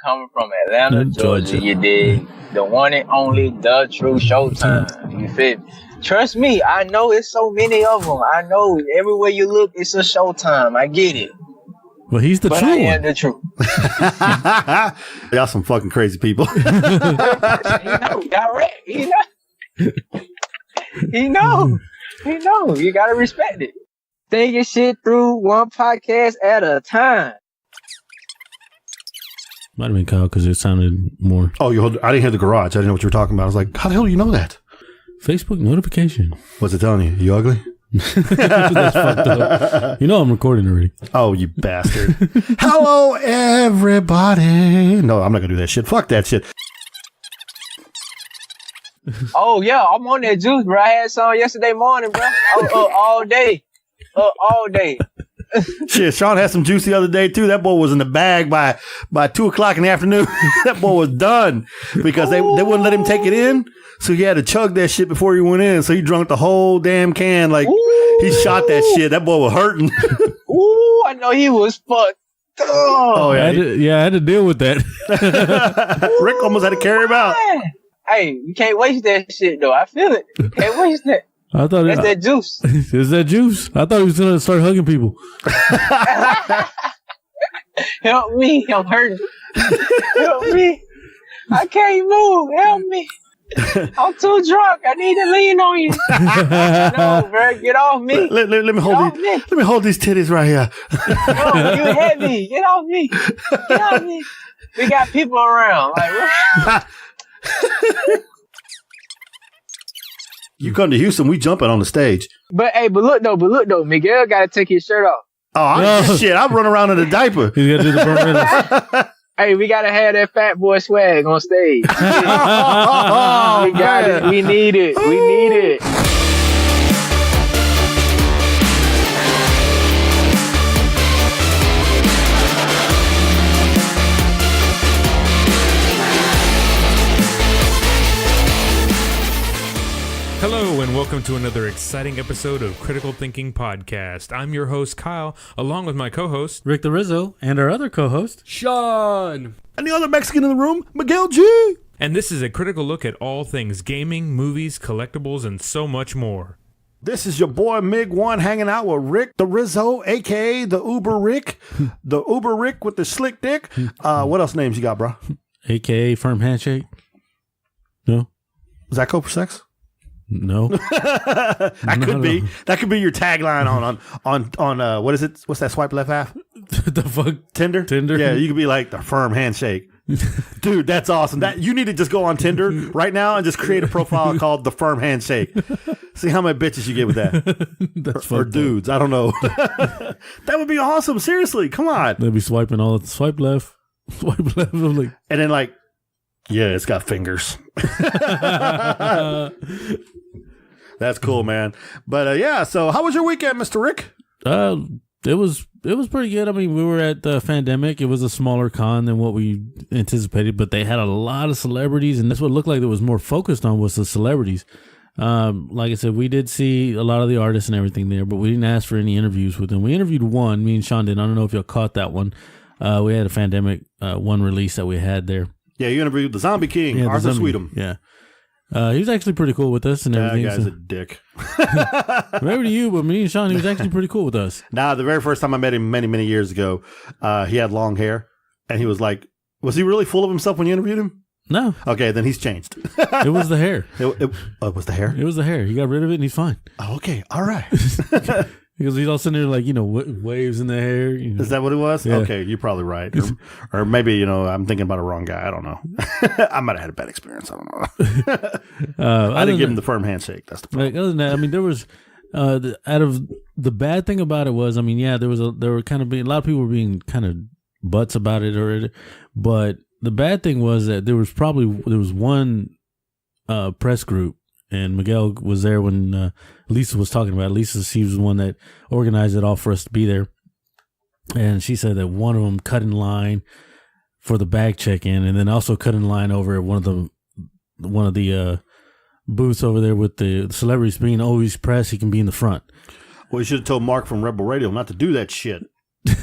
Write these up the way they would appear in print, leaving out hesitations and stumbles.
coming from Atlanta, Georgia. You dig? The one and only Tha True Showtime. You feel me? Trust me, I know it's so many of them. I know everywhere you look, it's a Showtime. I get it. Well, he's the true one. I am the truth. Y'all some fucking crazy people. He know. Direct. He know. You gotta respect it. Thinking shit through one podcast at a time. Might have been Kyle because it sounded more. Oh, I didn't hear the garage. I didn't know what you were talking about. I was like, how the hell do you know that? Facebook notification. What's it telling you? You ugly? That's fucked up. You know I'm recording already. Oh, you bastard. Hello, everybody. No, I'm not going to do that shit. Fuck that shit. Oh, yeah. I'm on that juice, bro. I had some yesterday morning, bro. All day. All day. Shit, Sean had some juice the other day, too. That boy was in the bag by 2 o'clock in the afternoon. That boy was done because they wouldn't let him take it in. So he had to chug that shit before he went in. So he drunk the whole damn can. Like, he shot that shit. That boy was hurting. Ooh, I know he was fucked. Oh, yeah. I had to deal with that. Rick almost had to carry him out. Hey, you can't waste that shit, though. I feel it. You can't waste that. I thought that's that juice. Is that juice? I thought he was going to start hugging people. Help me. I'm hurting. Help me. I can't move. Help me. I'm too drunk. I need to lean on you. No, bro, get off me. Let me hold these titties right here. No, you heavy. Get off me. Get off me. We got people around. Like, what? You come to Houston, we jumping on the stage. But look though, Miguel got to take his shirt off. Oh, shit! I run around in a diaper. He's got to do the burn. Hey, we gotta have that fat boy swag on stage. We got it. We need it. We need it. Hello and welcome to another exciting episode of Critical Thinking Podcast. I'm your host, Kyle, along with my co-host, Rick the Rizzo, and our other co-host, Sean. And the other Mexican in the room, Miguel G. And this is a critical look at all things gaming, movies, collectibles, and so much more. This is your boy Mig1 hanging out with Rick the Rizzo, a.k.a. the Uber Rick. The Uber Rick with the slick dick. What else names you got, bro? A.k.a. Firm Handshake. No? Is that code for sex? No. That could be. That could be your tagline on what is it? What's that swipe left half? The fuck? Tinder? Yeah, you could be like the Firm Handshake. Dude, that's awesome. That you need to just go on Tinder right now and just create a profile called the Firm Handshake. See how many bitches you get with that. or dudes. I don't know. That would be awesome. Seriously, come on. They'll be swiping all swipe left. Swipe left. And then like, yeah, it's got fingers. That's cool, man. But yeah, so how was your weekend, Mr. Rick? It was pretty good. I mean, we were at the Fandemic. It was a smaller con than what we anticipated, but they had a lot of celebrities, and that's what it looked like it was more focused on was the celebrities. Like I said, we did see a lot of the artists and everything there, but we didn't ask for any interviews with them. We interviewed one, me and Sean did. I don't know if y'all caught that one. We had a Fandemic one release that we had there. Yeah, you interviewed the Zombie King, Arthur Sweetum. Yeah. He was actually pretty cool with us and everything. That guy's a dick. Maybe to you, but me and Sean, he was actually pretty cool with us. Nah, the very first time I met him many, many years ago, he had long hair, and he was like, was he really full of himself when you interviewed him? No. Okay, then he's changed. It was the hair. It was the hair? It was the hair. He got rid of it, and he's fine. Oh, okay, all right. Because he's all sitting there like, waves in the hair. Is that what it was? Yeah. Okay, you're probably right. Or maybe, I'm thinking about a wrong guy. I don't know. I might have had a bad experience. I don't know. I didn't give him the Firm Handshake. That's the problem. Like, other than that, I mean, there was, out of the bad thing about it was, I mean, yeah, there were kind of a lot of people were being kind of butts about it, but the bad thing was that there was one press group. And Miguel was there when Lisa was talking about it. Lisa, she was the one that organized it all for us to be there. And she said that one of them cut in line for the bag check-in, and then also cut in line over at one of the booths over there with the celebrities being always press. He can be in the front. Well, you should have told Mark from Rebel Radio not to do that shit.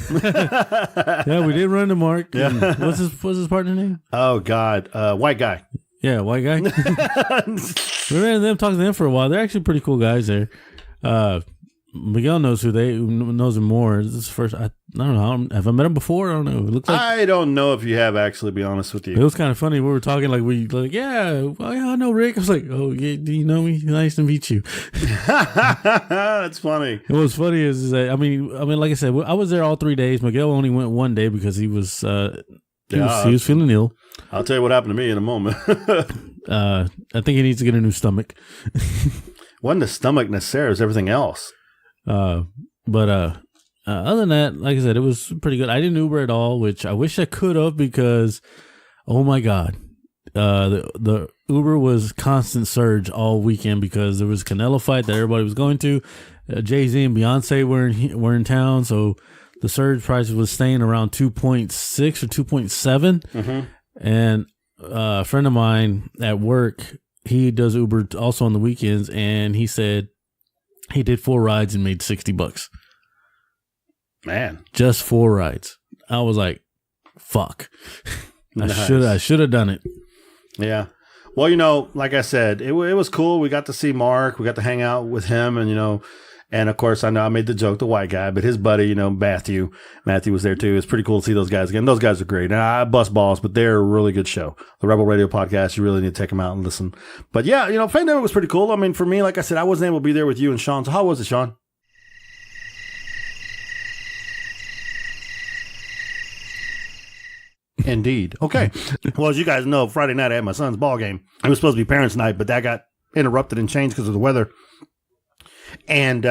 Yeah, we did run to Mark. Yeah. What's his partner name? Oh God, white guy. Yeah, white guy. We ran to them, talked to them for a while. They're actually pretty cool guys there. Miguel knows who knows him more. This is first. I don't know. Have I met him before? I don't know. It looks like I don't know if you have actually. To be honest with you, it was kind of funny. We were talking yeah, well, yeah, I know Rick. I was like, oh, yeah, do you know me? Nice to meet you. That's funny. What was funny is that I mean, like I said, I was there all 3 days. Miguel only went one day because he was feeling ill. I'll tell you what happened to me in a moment. I think he needs to get a new stomach. Wasn't the stomach necessary? It was everything else. But other than that, like I said, it was pretty good. I didn't Uber at all, which I wish I could have because, oh my God, the Uber was constant surge all weekend because there was a Canelo fight that everybody was going to. Jay-Z and Beyonce were in town, so the surge price was staying around 2.6 or 2.7. Mm-hmm. And a friend of mine at work, he does Uber also on the weekends, and he said he did 4 rides and made $60. Man, just 4 rides. I was like, "Fuck, nice. I should have done it." Yeah. Well, like I said, it was cool. We got to see Mark. We got to hang out with him, and of course, I know I made the joke, the white guy, but his buddy, Matthew was there too. It's pretty cool to see those guys again. Those guys are great. And I bust balls, but they're a really good show. The Rebel Radio podcast, you really need to check them out and listen. But yeah, Fandemic was pretty cool. I mean, for me, like I said, I wasn't able to be there with you and Sean. So how was it, Sean? Indeed. Okay. Well, as you guys know, Friday night I had my son's ball game. It was supposed to be parents' night, but that got interrupted and changed because of the weather. And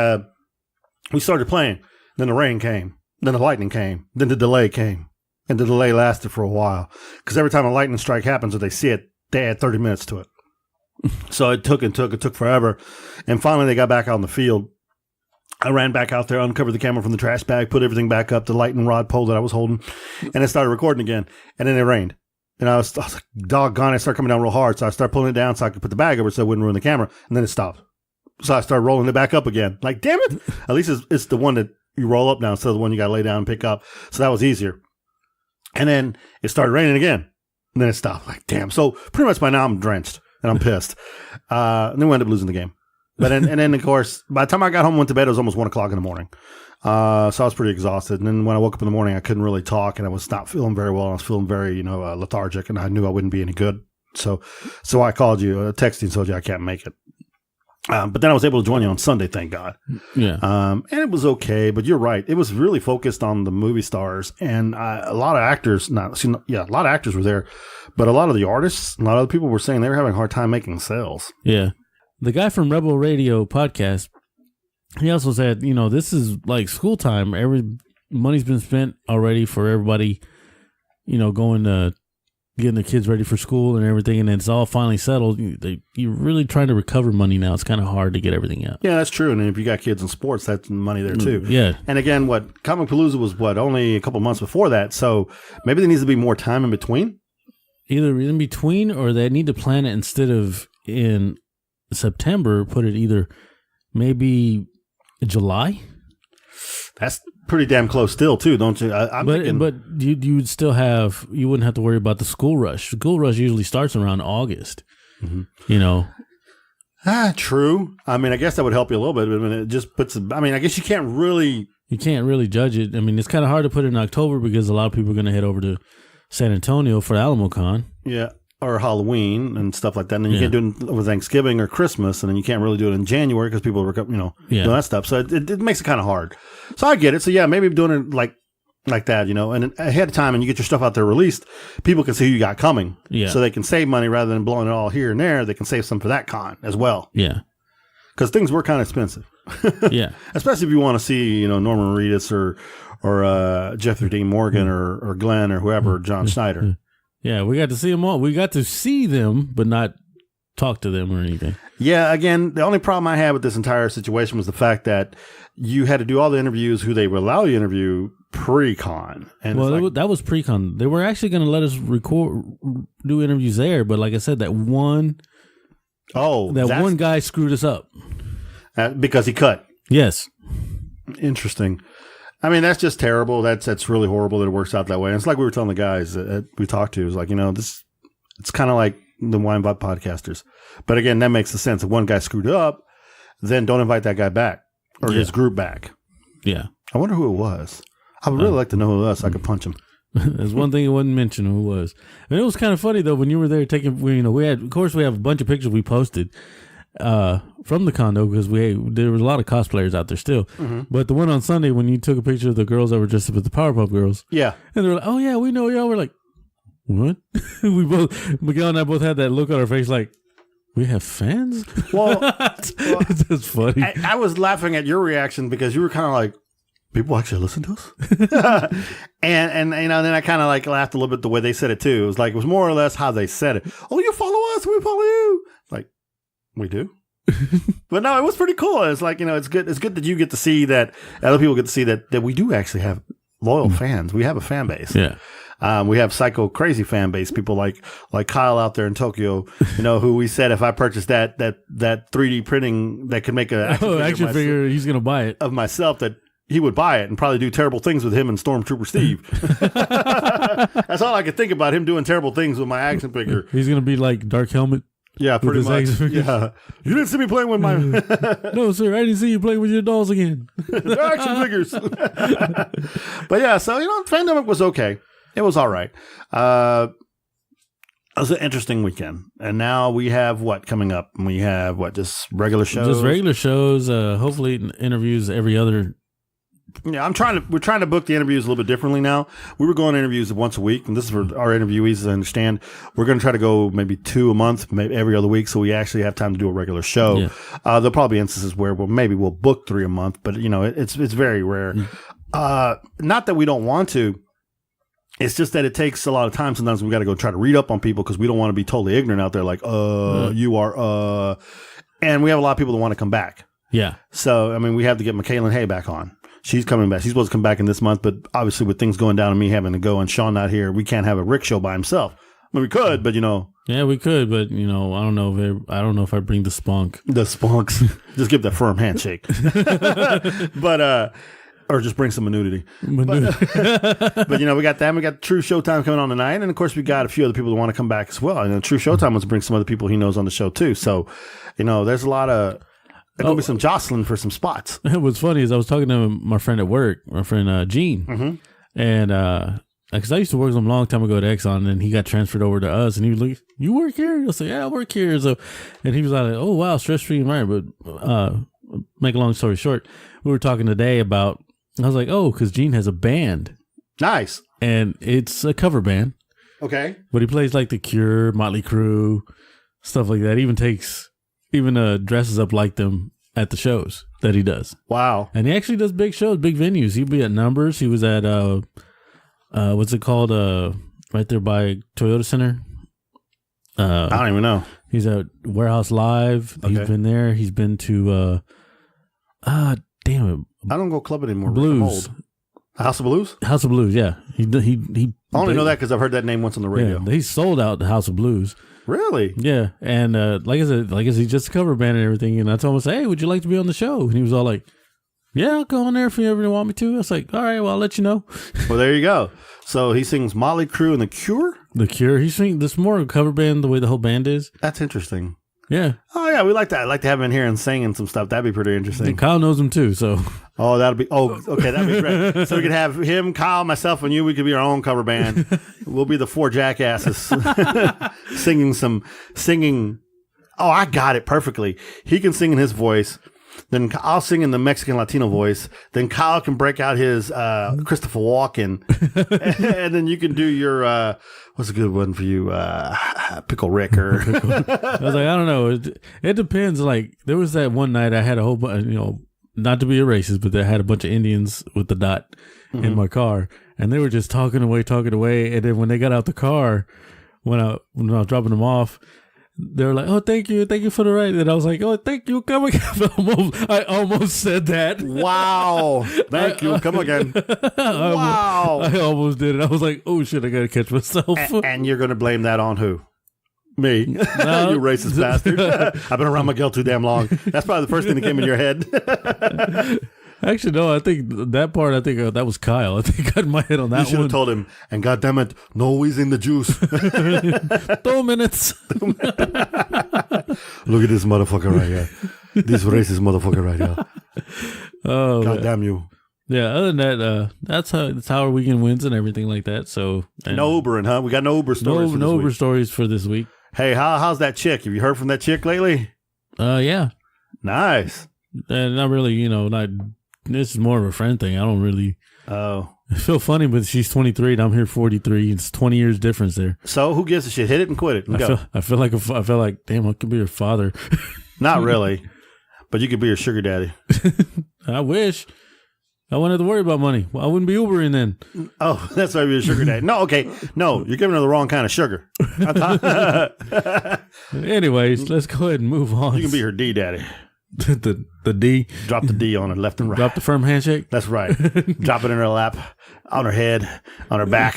we started playing. Then the rain came. Then the lightning came. Then the delay came. And the delay lasted for a while. Because every time a lightning strike happens or they see it, they add 30 minutes to it. So it took forever. And finally they got back out on the field. I ran back out there, uncovered the camera from the trash bag, put everything back up, the lightning rod pole that I was holding, and I started recording again. And then it rained. And I was like, doggone, it started coming down real hard. So I started pulling it down so I could put the bag over so it wouldn't ruin the camera. And then it stopped. So I started rolling it back up again. Like, damn it. At least it's the one that you roll up now instead of the one you got to lay down and pick up. So that was easier. And then it started raining again. And then it stopped. Like, damn. So pretty much by now I'm drenched and I'm pissed. And then we ended up losing the game. But and then, of course, by the time I got home and went to bed, it was almost 1 o'clock in the morning. So I was pretty exhausted. And then when I woke up in the morning, I couldn't really talk and I was not feeling very well. I was feeling very, lethargic and I knew I wouldn't be any good. So I called you, texted you and told you I can't make it. But then I was able to join you on Sunday, thank God. Yeah. And it was okay, but you're right. It was really focused on the movie stars and a lot of actors, a lot of actors were there, but a lot of the artists, a lot of the people were saying they were having a hard time making sales. Yeah. The guy from Rebel Radio podcast, he also said, this is like school time. Every money's been spent already for everybody, going to getting the kids ready for school and everything, and it's all finally settled. You're really trying to recover money now. It's kind of hard to get everything out. Yeah, that's true. And if you got kids in sports, that's money there too. Yeah. And again, Comic Palooza was only a couple months before that. So maybe there needs to be more time in between. Either in between, or they need to plan it instead of in September, put it either maybe July. That's pretty damn close still too, don't you? But you would still you wouldn't have to worry about the school rush. School rush usually starts around August. Mm-hmm. True. I mean, I guess that would help you a little bit. But it just puts. I guess you can't really judge it. I mean, it's kind of hard to put it in October because a lot of people are going to head over to San Antonio for AlamoCon. Yeah. Or Halloween and stuff like that. And then you can't do it with Thanksgiving or Christmas. And then you can't really do it in January because people are, doing that stuff. So it makes it kind of hard. So I get it. So yeah, maybe doing it like that, and ahead of time and you get your stuff out there released, people can see who you got coming. Yeah. So they can save money rather than blowing it all here and there. They can save some for that con as well. Yeah. Because things were kind of expensive. Yeah. Especially if you want to see, Norman Reedus or Jeffrey Dean Morgan or Glenn or whoever, John Schneider. Yeah, we got to see them all. We got to see them, but not talk to them or anything. Yeah, again, the only problem I had with this entire situation was the fact that you had to do all the interviews who they would allow you to interview pre-con. And that was pre-con. They were actually going to let us do interviews there, but like I said, that one guy screwed us up. Because he cut. Yes. Interesting. I mean, that's just terrible. That's really horrible that it works out that way. And it's like we were telling the guys that we talked to, it's like, it's kind of like the Wine Bot podcasters. But again, that makes the sense. If one guy screwed up, then don't invite that guy back or his group back. Yeah. I wonder who it was. I would really like to know who it was so I could punch him. There's one thing it wasn't mentioned who it was. And it was kind of funny though when you were there taking. We have a bunch of pictures we posted from the condo because there was a lot of cosplayers out there still. Mm-hmm. But the one on Sunday when you took a picture of the girls that were dressed up as the Powerpuff Girls, and they were like, "Oh yeah, we know y'all." We're like, "What?" Miguel and I both had that look on our face like, we have fans. Well, it's just funny. I was laughing at your reaction because you were kind of like, people actually listen to us? and then I kind of like laughed a little bit the way they said it too. It was more or less how they said it. Oh, you follow us, we follow you. Like, we do. But no, it was pretty cool. It's like, it's good that you get to see that, other people get to see that we do actually have loyal fans. We have a fan base. Yeah. We have psycho crazy fan base, people like Kyle out there in Tokyo, who we said if I purchased that 3D printing that could make a action figure, he's going to buy it of myself, that he would buy it and probably do terrible things with him and Stormtrooper Steve. That's all I could think about, him doing terrible things with my action figure. He's going to be like Dark Helmet. Yeah, pretty much. Yeah. You didn't see me playing with my... No, sir, I didn't see you playing with your dolls again. They're action figures. But yeah, so, Pandemic was okay. It was all right. It was an interesting weekend. And now we have what coming up? We have what, just regular shows? Just regular shows. Hopefully interviews every other. Yeah, we're trying to book the interviews a little bit differently now. We were going interviews once a week, and this is for our interviewees, as I understand. We're going to try to go maybe 2 a month, maybe every other week, so we actually have time to do a regular show. Yeah. There'll probably be instances where we'll book 3 a month, but it's very rare. Not that we don't want to. It's just that it takes a lot of time. Sometimes we got to go try to read up on people because we don't want to be totally ignorant out there. Like, you are, and we have a lot of people that want to come back. Yeah. So, I mean, we have to get McKaylin Hay back on. She's coming back. She's supposed to come back in this month, but obviously with things going down and me having to go and Sean not here, we can't have a Rick show by himself. I mean, we could, but Yeah, we could, but I don't know if I bring the spunk. The spunks. Just give that firm handshake. But, or just bring some nudity. But we got that. We got True Showtime coming on tonight. And of course, we got a few other people that want to come back as well. And True Showtime wants to bring some other people he knows on the show too. So, there's a lot of, there's going to be some jostling for some spots. What's funny is I was talking to my friend at work, my friend Gene. Mm-hmm. And, because I used to work with him a long time ago at Exxon, and he got transferred over to us, and he was like, "You work here?" I said, "Yeah, I work here." So, and he was like, "Oh wow, stress-free environment." But make a long story short, we were talking today about. I was like, "Oh, because Gene has a band." Nice, and it's a cover band. Okay, but he plays like The Cure, Motley Crue, stuff like that. Even dresses up like them at the shows that he does. Wow, and he actually does big shows, big venues. He'll be at Numbers. He was at what's it called? Right there by Toyota Center. I don't even know. He's at Warehouse Live. Okay. He's been there. He's been to damn it. I don't go clubbing anymore. Blues. House of Blues? House of Blues, yeah. He I only know that because I've heard that name once on the radio. Yeah, he sold out the House of Blues. Really? Yeah. And like I said, he's just a cover band and everything. And I told him, "Hey, would you like to be on the show?" And he was all like, "Yeah, I'll go on there if you ever want me to." I was like, "All right, well, I'll let you know." Well, there you go. So he sings Motley Crue and The Cure? The Cure. He sings this more of a cover band the way the whole band is. That's interesting. Yeah. Oh, yeah, we like that. I'd like to have him in here and singing some stuff. That'd be pretty interesting. And Kyle knows him too, so. Oh, okay, that'd be great. So we could have him, Kyle, myself, and you. We could be our own cover band. We'll be the 4 jackasses singing. Oh, I got it perfectly. He can sing in his voice. Then I'll sing in the Mexican Latino voice. Then Kyle can break out his Christopher Walken. And then you can do your, what's a good one for you? Pickle Rick or. I was like, I don't know. It depends. Like, there was that one night I had a whole bunch, not to be a racist, but I had a bunch of Indians with the dot in my car. And they were just talking away. And then when they got out the car, when I was dropping them off, they were like, "Oh, thank you for the ride." And I was like, "Oh, thank you, come again." I almost said that. Wow, thank you, come again. Wow, I almost did it. I was like, "Oh shit, I gotta catch myself." And you're gonna blame that on who? Me, you racist bastard. I've been around Miguel too damn long. That's probably the first thing that came in your head. Actually, no. I think that part. That was Kyle. I think I got my head on that You should one. have told him. And goddamn it, no in the juice. 2 minutes. Look at this motherfucker right here. This racist motherfucker right here. Oh, God damn you. yeah. Other than that, that's how our weekend wins and everything like that. So No Ubering, huh? We got no Uber stories. no Uber stories for this week. Hey, how's that chick? Have you heard from that chick lately? Yeah. Nice. And not really. Not. This is more of a friend thing. I don't really. Oh. I feel funny, but she's 23 and I'm here 43. It's 20 years difference there. So who gives a shit? Hit it and quit it and go. I feel like damn, I could be her father. Not really, but you could be her sugar daddy. I wish. I wouldn't have to worry about money. Well, I wouldn't be Ubering then. Oh, that's why you're a sugar daddy. No, okay. No, you're giving her the wrong kind of sugar. Anyways, let's go ahead and move on. You can be her D daddy. the D. Drop the D on her left and right. Drop the firm handshake. That's right. Drop it in her lap, on her head, on her back.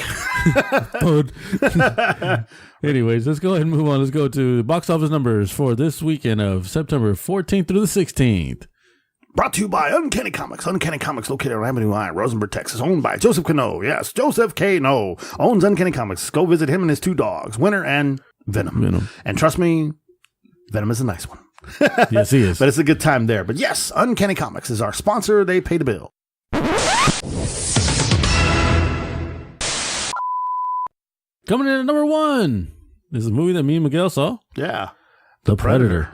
Anyways, let's go ahead and move on. Let's go to the box office numbers for this weekend of September 14th through the 16th. Brought to you by Uncanny Comics. Uncanny Comics located on Avenue I, Rosenberg, Texas. Owned by Joseph Cano. Yes, Joseph Cano owns Uncanny Comics. Go visit him and his two dogs, Winter and Venom. And trust me, Venom is a nice one. Yes, he is. But it's a good time there. But yes, Uncanny Comics is our sponsor. They pay the bill. Coming in at number 1. This is a movie that me and Miguel saw. Yeah. The Predator.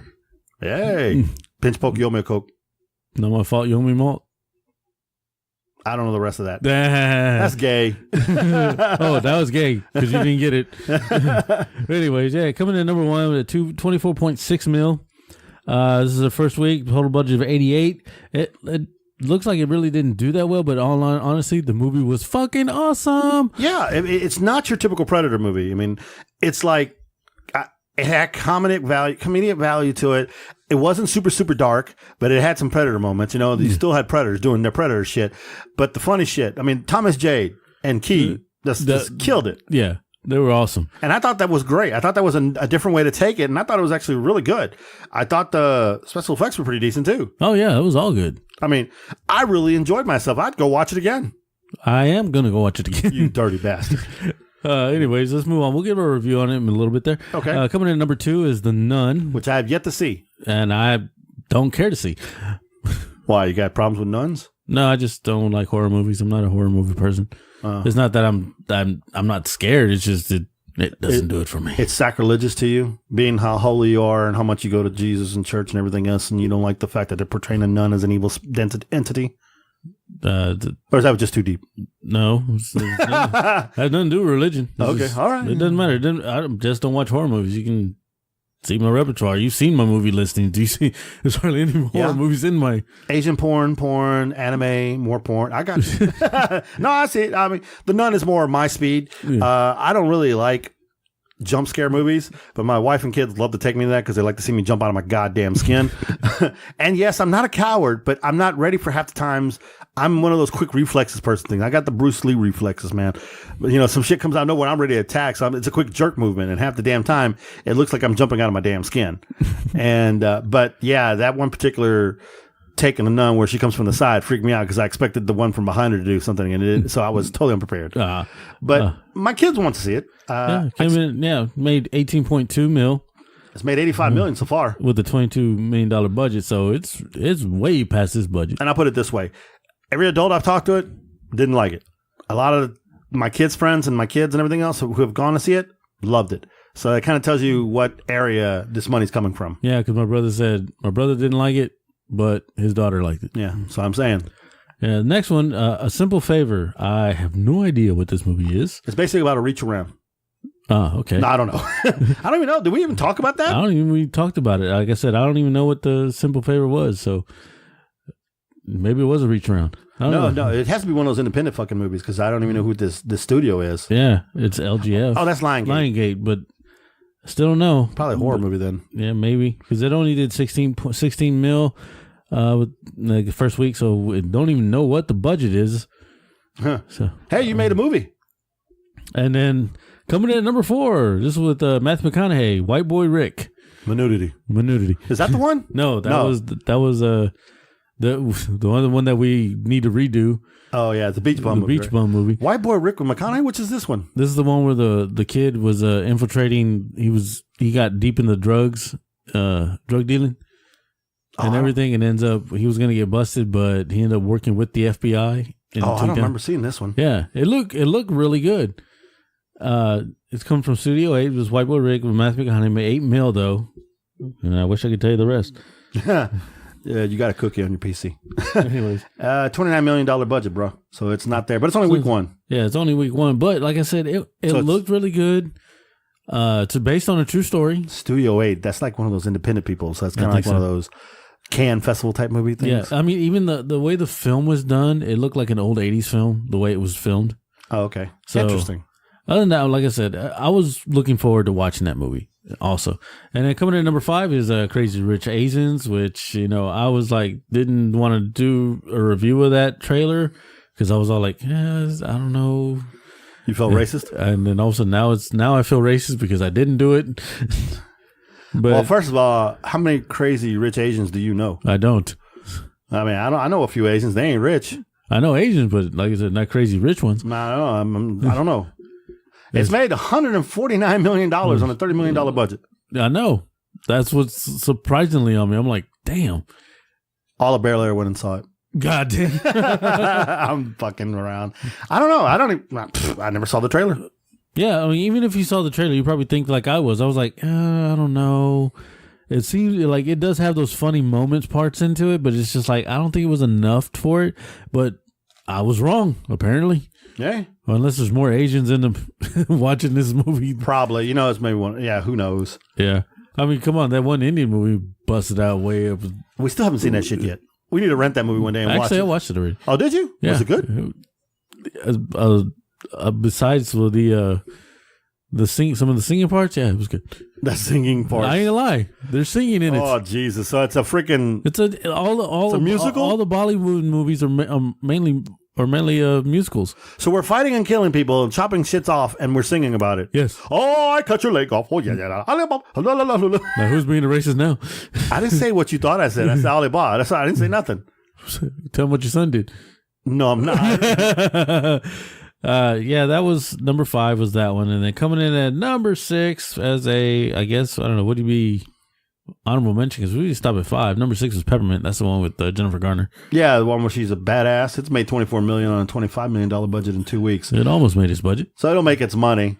Hey. Pinch poke, you owe me a Coke. Not my fault. You owe me malt. I don't know the rest of that. That's That's gay. Oh, that was gay because you didn't get it. Anyways, yeah, coming in at number 1 with a 24.6 mil. This is the first week, total budget of 88. It looks like it really didn't do that well, but honestly, the movie was fucking awesome. Yeah, it's not your typical Predator movie. I mean, it's like it had comedic value to it. It wasn't super, super dark, but it had some Predator moments. You still had Predators doing their Predator shit. But the funny shit, I mean, Thomas Jade and Key just killed it. Yeah, they were awesome. And I thought that was great. I thought that was a different way to take it, and I thought it was actually really good. I thought the special effects were pretty decent, too. Oh, yeah, it was all good. I mean, I really enjoyed myself. I'd go watch it again. I am going to go watch it again. You dirty bastard. Anyways, let's move on. We'll give a review on it in a little bit there. Okay. Coming in at number 2 is The Nun, Which I have yet to see. and I don't care to see. Why? You got problems with nuns? No, I just don't like horror movies. I'm not a horror movie person. It's not that I'm not scared. It's just it doesn't do it for me. It's sacrilegious to you, being how holy you are and how much you go to Jesus and church and everything else, and you don't like the fact that they're portraying a nun as an evil entity? Or is that just too deep? No, that has nothing to do with religion. All right. It doesn't matter. I just don't watch horror movies. You can see my repertoire. You've seen my movie listing. Do you see? There's hardly any horror movies in my Asian porn, anime, more porn. I got you. No, I see it. I mean, The Nun is more my speed. Yeah. I don't really like jump scare movies, but my wife and kids love to take me to that because they like to see me jump out of my goddamn skin. And yes, I'm not a coward, but I'm not ready for half the times. I'm one of those quick reflexes person thing. I got the Bruce Lee reflexes, man. But, some shit comes out of nowhere, I'm ready to attack. So it's a quick jerk movement, and half the damn time it looks like I'm jumping out of my damn skin. And but yeah, that one particular take in The Nun where she comes from the side freaked me out because I expected the one from behind her to do something, and so I was totally unprepared. But my kids want to see it. Made 18.2 mil. It's made $85 million so far with a $22 million budget, so it's way past this budget. And I'll put it this way: every adult I've talked to it didn't like it. A lot of my kids' friends and my kids and everything else who have gone to see it loved it. So it kind of tells you what area this money's coming from. Yeah, because my brother didn't like it, but his daughter liked it. Yeah, so I'm saying. Yeah, the next one, A Simple Favor. I have no idea what this movie is. It's basically about a reach around. Oh, okay. No, I don't know. I don't even know. Did we even talk about that? We talked about it. Like I said, I don't even know what The Simple Favor was, so maybe it was a reach around. No, it has to be one of those independent fucking movies because I don't even know who this studio is. Yeah, it's LGF. Oh, that's Lionsgate. But I still don't know. Probably a horror movie then. Yeah, maybe because it only did 16 mil with the first week, so we don't even know what the budget is. Huh. So hey, you made a movie. And then coming in at number 4, this is with Matthew McConaughey, White Boy Rick. Minutity. Minutity. Is that the one? No, that was The one that we need to redo. Oh yeah, the Beach Bum. The Beach Bum movie. White Boy Rick with McConaughey. Which is this one? This is the one where the kid was infiltrating. He got deep into drugs, drug dealing, and everything, and ends up he was gonna get busted, but he ended up working with the FBI. I don't remember seeing this one. Yeah, it looked really good. It's come from Studio 8. It was White Boy Rick with Matthew McConaughey. Made $8 million though, and I wish I could tell you the rest. Yeah, you got a cookie on your PC. Anyways, $29 million budget, bro. So it's not there, but it's only week one. Yeah, it's only week one. But like I said, it looked really good. It's based on a true story. Studio 8. That's like one of those independent people. So that's kind of like one of those Cannes Festival type movie things. Yeah, I mean, even the way the film was done, it looked like an old 80s film, the way it was filmed. Oh, okay. So, interesting. Other than that, like I said, I was looking forward to watching that movie also. And then coming in at number 5 is Crazy Rich Asians, which, I was like, didn't want to do a review of that trailer because I was all like, I don't know. You felt racist? And then also now I feel racist because I didn't do it. But well, first of all, how many crazy rich Asians do you know? I don't. I mean, I know a few Asians. They ain't rich. I know Asians, but like I said, not crazy rich ones. I don't know. It's made $149 million on a $30 million budget. I know. That's what's surprisingly on me. I'm like, damn. All of Bel Air went and saw it. God damn. I'm fucking around. I don't know. I never saw the trailer. Yeah, I mean, even if you saw the trailer, you probably think like I was. I was like, I don't know. It seems like it does have those funny moments parts into it, but it's just like, I don't think it was enough for it. But I was wrong, apparently. Yeah. Well, unless there's more Asians in them watching this movie. Probably. It's maybe one. Yeah, who knows? Yeah. I mean, come on. That one Indian movie busted out way up. We still haven't seen that shit yet. We need to rent that movie one day and watch it. Actually, I watched it already. Oh, did you? Yeah. Was it good? Besides some of the singing parts, yeah, it was good. The singing part. I ain't gonna lie, they're singing in it. Oh Jesus! So it's a freaking. It's a musical. All the Bollywood movies are mainly musicals. So we're fighting and killing people and chopping shits off, and we're singing about it. Yes. Oh, I cut your leg off. Oh yeah. Now who's being a racist now? I didn't say what you thought I said. I said Alibaba. That's why I didn't say nothing. Tell them what your son did. No, I'm not. Yeah, that was number 5 was that one. And then coming in at number 6 as I guess, I don't know, would he be honorable mention? Because we stopped at 5. Number 6 was Peppermint. That's the one with Jennifer Garner. Yeah, the one where she's a badass. It's made $24 million on a $25 million budget in 2 weeks. It almost made its budget. So it'll make its money.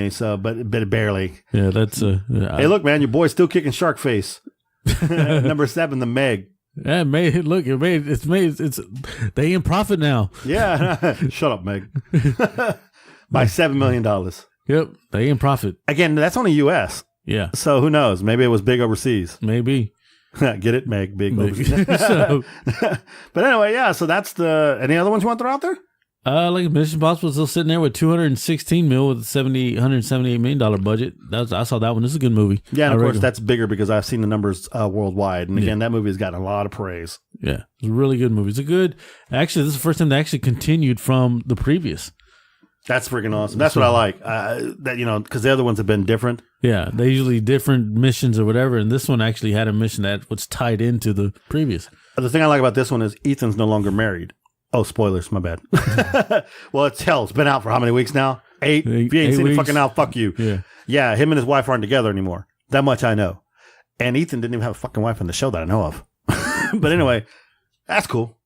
So, but barely. Yeah, that's. Hey, look, man, your boy's still kicking shark face. Number 7, The Meg. Yeah, it's they in profit now. Yeah. Shut up, Meg. By $7 million. Yep, they in profit. Again, that's only U.S. Yeah. So who knows? Maybe it was big overseas. Maybe. Get it, Meg? Big overseas. But anyway, yeah. So that's any other ones you want to throw out there? Like Mission Impossible still sitting there with $216 million with $178 million budget. I saw that one. This is a good movie. Yeah, and of course that's bigger because I've seen the numbers worldwide. And again, that movie has gotten a lot of praise. Yeah, it's a really good movie. Actually, this is the first time they actually continued from the previous. That's freaking awesome. That's what I like. Because the other ones have been different. Yeah, they usually different missions or whatever, and this one actually had a mission that was tied into the previous. The thing I like about this one is Ethan's no longer married. Oh, spoilers, my bad. Well, it's been out for how many weeks now? 8? If you ain't seen it fucking out, fuck you. Yeah, him and his wife aren't together anymore. That much I know. And Ethan didn't even have a fucking wife in the show that I know of. But anyway, that's cool.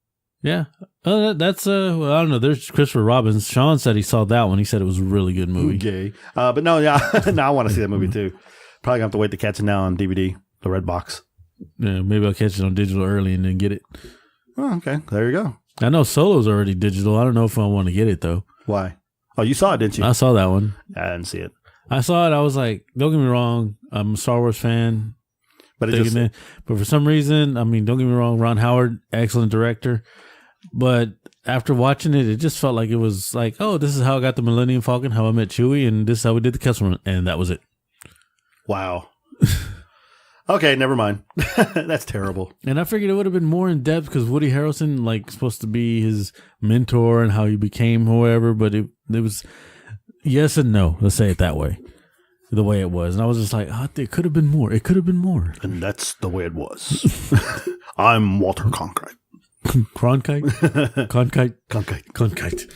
Yeah. That's, well, I don't know. There's Christopher Robbins. Sean said he saw that one. He said it was a really good movie. Okay. But no, yeah, no, I want to see that movie too. Probably gonna have to wait to catch it now on DVD, the red box. Yeah, maybe I'll catch it on digital early and then get it. Oh, okay. There you go. I know Solo's already digital. I don't know if I want to get it though. Why? Oh, you saw it, didn't you? I saw that one. I didn't see it. I saw it. I was like, don't get me wrong. I'm a Star Wars fan. But for some reason, I mean, don't get me wrong. Ron Howard, excellent director. But after watching it, it just felt like it was like, oh, this is how I got the Millennium Falcon, how I met Chewie, and this is how we did the customer. And that was it. Wow. Okay, never mind. That's terrible. And I figured it would have been more in depth because Woody Harrelson, like, supposed to be his mentor and how he became whoever, but it was yes and no. Let's say it that way, the way it was. And I was just like, oh, it could have been more. It could have been more. And that's the way it was. I'm Walter Cronkite. Cronkite.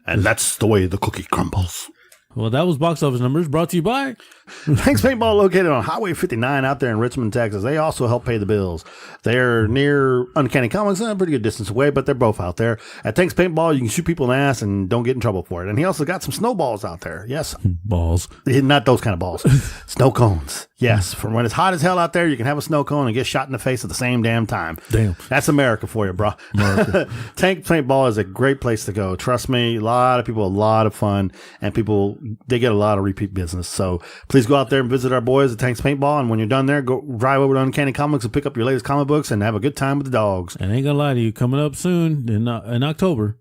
And that's the way the cookie crumbles. Well, that was Box Office Numbers brought to you by Thanks Paintball, located on Highway 59 out there in Richmond, Texas. They also help pay the bills. They're near Uncanny Comics, a pretty good distance away, but they're both out there. At Thanks Paintball, you can shoot people in the ass and don't get in trouble for it. And he also got some snowballs out there. Yes. balls. Not those kind of balls. Snow cones. Yes. From when it's hot as hell out there, you can have a snow cone and get shot in the face at the same damn time. Damn. That's America for you, bro. America. Tank Paintball is a great place to go. Trust me, a lot of people, a lot of fun, and people, they get a lot of repeat business. So please go out there and visit our boys at Tanks Paintball. And when you're done there, go drive over to Uncanny Comics and pick up your latest comic books and have a good time with the dogs. And I ain't gonna lie to you, coming up soon in October.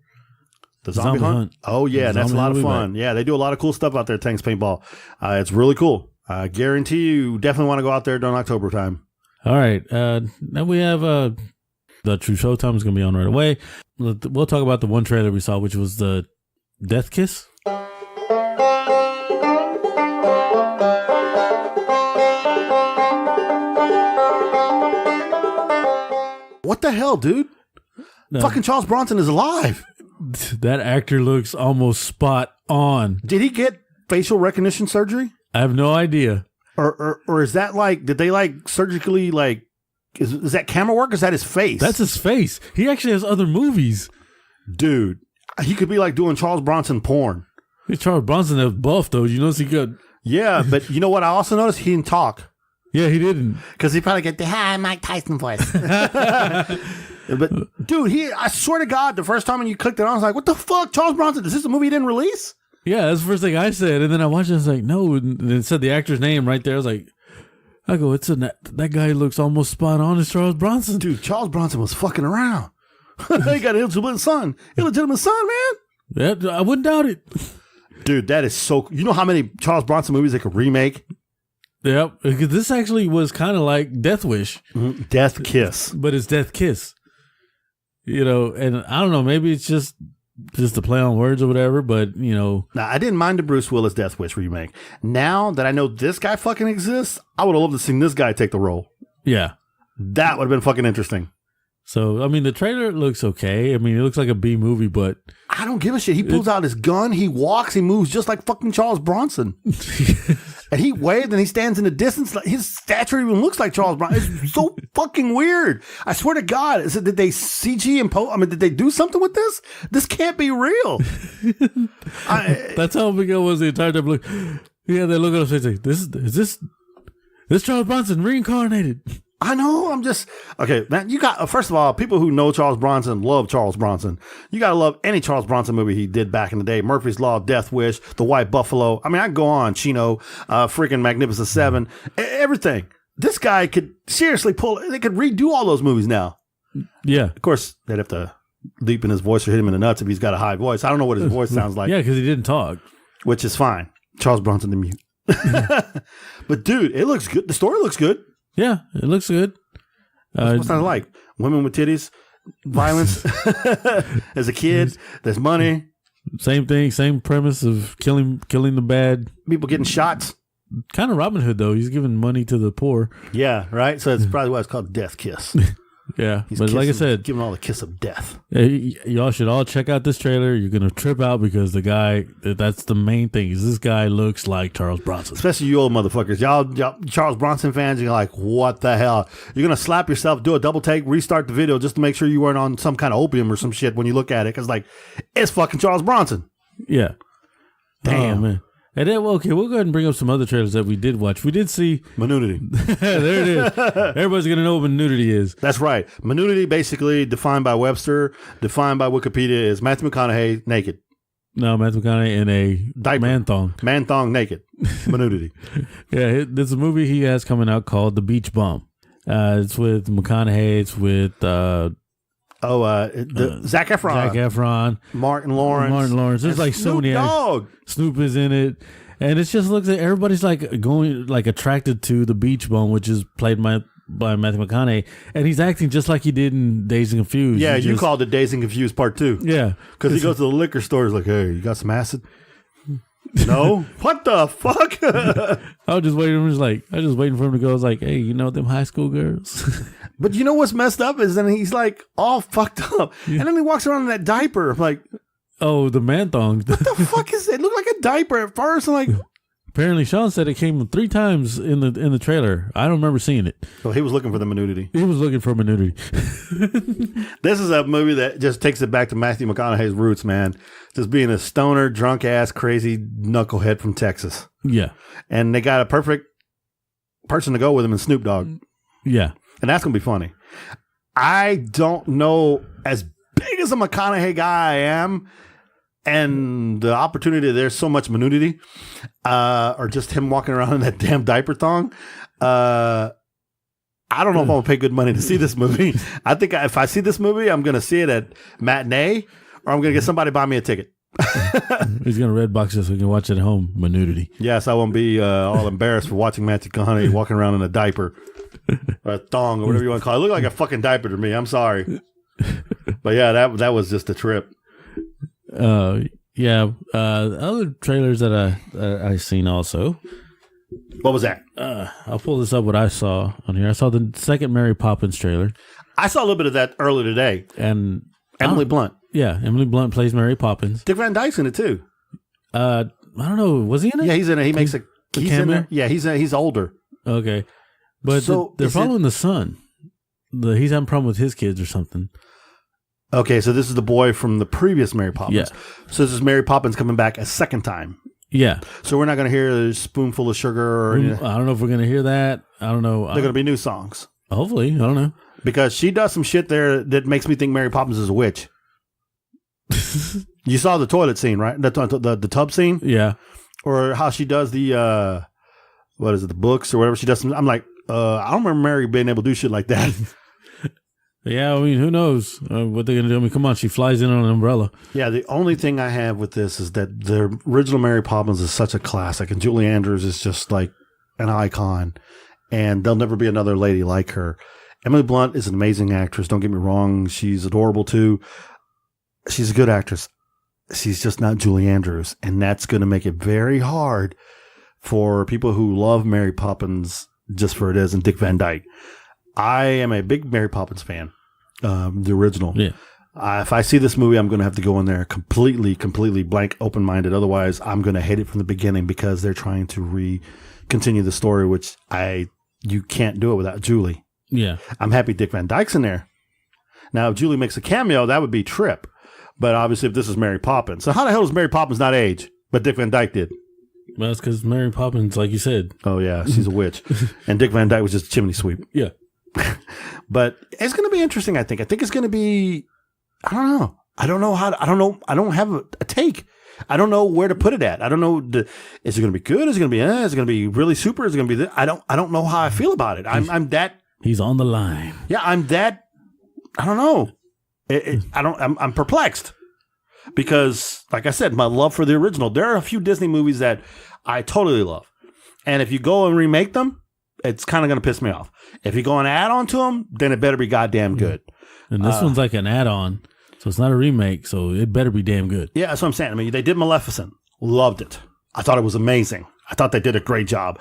The zombie hunt? Oh, yeah, that's a lot of fun. Yeah, they do a lot of cool stuff out there at Tanks Paintball. It's really cool. I guarantee you definitely want to go out there during October time. All right. Then we have The True Showtime is going to be on right away. We'll talk about the one trailer we saw, which was the Death Kiss. What the hell, dude? No. Fucking Charles Bronson is alive. That actor looks almost spot on. Did he get facial recognition surgery? I have no idea. Or is that like, did they like surgically like, is that camera work or is that his face? That's his face. He actually has other movies. Dude, he could be like doing Charles Bronson porn. Charles Bronson is buff though. You notice he could. Yeah, but you know what I also noticed? He didn't talk. Yeah, he didn't. Because he probably get the hi Mike Tyson voice. But dude, I swear to God, the first time when you clicked it on, I was like, what the fuck? Charles Bronson, is this a movie he didn't release? Yeah, that's the first thing I said. And then I watched it, I was like, no. And it said the actor's name right there. I was like, that guy looks almost spot on as Charles Bronson. Dude, Charles Bronson was fucking around. He got an illegitimate son. Illegitimate son, man. Yeah, I wouldn't doubt it. Dude, that is so... You know how many Charles Bronson movies they could remake? Yep. Because this actually was kind of like Death Wish. Mm-hmm. Death Kiss. But it's Death Kiss. You know, and I don't know, maybe it's just a play on words or whatever, but, you know. Now, I didn't mind the Bruce Willis Death Wish remake. Now that I know this guy fucking exists, I would have loved to see this guy take the role. Yeah. That would have been fucking interesting. So, I mean, the trailer looks okay. I mean, it looks like a B movie, but... I don't give a shit. He pulls out his gun, he walks, he moves just like fucking Charles Bronson. And he waved and he stands in the distance. Like his stature even looks like Charles Bronson. It's so fucking weird. I swear to God. Did they CG impose? I mean, did they do something with this? This can't be real. That's how Miguel was the entire time. Yeah, they look at us and say, is this Charles Bronson reincarnated? I know. I'm just okay, man. You got first of all, people who know Charles Bronson love Charles Bronson. You gotta love any Charles Bronson movie he did back in the day. Murphy's Law, Death Wish, The White Buffalo. I mean, I can go on. Chino, freaking Magnificent Seven, everything. This guy could seriously pull. They could redo all those movies now. Yeah, of course they'd have to leap in his voice or hit him in the nuts if he's got a high voice. I don't know what his voice sounds like. Yeah, because he didn't talk, which is fine. Charles Bronson the mute. But dude, it looks good. The story looks good. Yeah, it looks good. What's that like? Women with titties, violence. As a kid, there's money. Same thing, same premise of killing the bad people, getting shots. Kind of Robin Hood though. He's giving money to the poor. Yeah, right. So it's probably why it's called Death Kiss. Yeah, he's but like I said, giving all the kiss of death. Y'all should all check out this trailer. You're gonna trip out because the guy. That's the main thing. Is this guy looks like Charles Bronson? Especially you old motherfuckers. Y'all Charles Bronson fans. You're like, what the hell? You're gonna slap yourself, do a double take, restart the video just to make sure you weren't on some kind of opium or some shit when you look at it. Because like, it's fucking Charles Bronson. Yeah. Damn, man. And then, okay, we'll go ahead and bring up some other trailers that we did watch. We did see... Manudity. There it is. Everybody's going to know what manudity is. That's right. Manudity, basically, defined by Webster, defined by Wikipedia, is Matthew McConaughey naked. No, Matthew McConaughey in a diaper. Man-thong. Man-thong naked. Manudity. Yeah, there's a movie he has coming out called The Beach Bum. It's with McConaughey. It's with... Zac Efron. Martin Lawrence. There's like so many. Dogg. Snoop is in it. And it's just looks like everybody's like going like attracted to the Beach Bum, which is played by Matthew McConaughey. And he's acting just like he did in Dazed and Confused. Yeah, you called it Dazed and Confused Part 2. Yeah. Because he goes to the liquor store. He's like, hey, you got some acid? No? What the fuck? I was just waiting for him to go. I was like, hey, you know them high school girls? But you know what's messed up is then he's like all fucked up. Yeah. And then he walks around in that diaper. I'm like, oh, the man thong. What the fuck is it? It looked like a diaper at first. I'm like, apparently Sean said it came 3 times in the trailer. I don't remember seeing it. Well, he was looking for the nudity. He was looking for nudity. This is a movie that just takes it back to Matthew McConaughey's roots, man. Just being a stoner, drunk ass, crazy knucklehead from Texas. Yeah. And they got a perfect person to go with him in Snoop Dogg. Yeah. And that's going to be funny. I don't know, as big as a McConaughey guy I am, and the opportunity, there's so much nudity, or just him walking around in that damn diaper thong. I don't know if I'm going to pay good money to see this movie. I think if I see this movie, I'm going to see it at matinee, or I'm going to get somebody to buy me a ticket. He's going to Redbox it so we can watch it at home, nudity. Yes, I won't be all embarrassed for watching Matthew McConaughey walking around in a diaper. Or a thong, or whatever you want to call it. It looked like a fucking diaper to me. I'm sorry. But yeah, that was just a trip. Yeah. Other trailers that I seen also. What was that? I'll pull this up what I saw on here. I saw the second Mary Poppins trailer. I saw a little bit of that earlier today. And Emily Blunt. Yeah, Emily Blunt plays Mary Poppins. Dick Van Dyke's in it too. I don't know. Was he in it? Yeah, he's in it. He makes he's in there. Yeah, he's older. Okay. But so they're following the son. He's having a problem with his kids or something. Okay, so this is the boy from the previous Mary Poppins. Yeah. So this is Mary Poppins coming back a second time. Yeah. So we're not going to hear a spoonful of sugar or anything. I don't know if we're going to hear that. I don't know. They're going to be new songs. Hopefully. I don't know. Because she does some shit there that makes me think Mary Poppins is a witch. You saw the toilet scene, right? The tub scene? Yeah. Or how she does the, what is it, the books or whatever she does. I'm like, I don't remember Mary being able to do shit like that. Yeah, I mean, who knows what they're going to do? I mean, come on, she flies in on an umbrella. Yeah, the only thing I have with this is that the original Mary Poppins is such a classic, and Julie Andrews is just like an icon, and there'll never be another lady like her. Emily Blunt is an amazing actress. Don't get me wrong. She's adorable, too. She's a good actress. She's just not Julie Andrews, and that's going to make it very hard for people who love Mary Poppins just for it is, and Dick Van Dyke. I am a big Mary Poppins fan, the original. Yeah. If I see this movie, I'm going to have to go in there completely blank, open-minded. Otherwise, I'm going to hate it from the beginning because they're trying to continue the story, which you can't do it without Julie. Yeah. I'm happy Dick Van Dyke's in there. Now, if Julie makes a cameo, that would be Trip. But obviously, if this is Mary Poppins. So how the hell does Mary Poppins not age? But Dick Van Dyke did. Well, that's because Mary Poppins, like you said. Oh, yeah. She's a witch. And Dick Van Dyke was just a chimney sweep. Yeah. But it's going to be interesting, I think. I think it's going to be, I don't know. I don't have a take. I don't know where to put it at. I don't know. Is it going to be good? Is it going to be, is it going to be really super? Is it going to be this? I don't know how I feel about it. I'm that. He's on the line. Yeah, I'm that. I don't know. I'm perplexed. Because, like I said, my love for the original. There are a few Disney movies that I totally love. And if you go and remake them, it's kind of going to piss me off. If you go and add on to them, then it better be goddamn good. And this one's like an add-on. So it's not a remake, so it better be damn good. Yeah, that's what I'm saying. I mean, they did Maleficent. Loved it. I thought it was amazing. I thought they did a great job.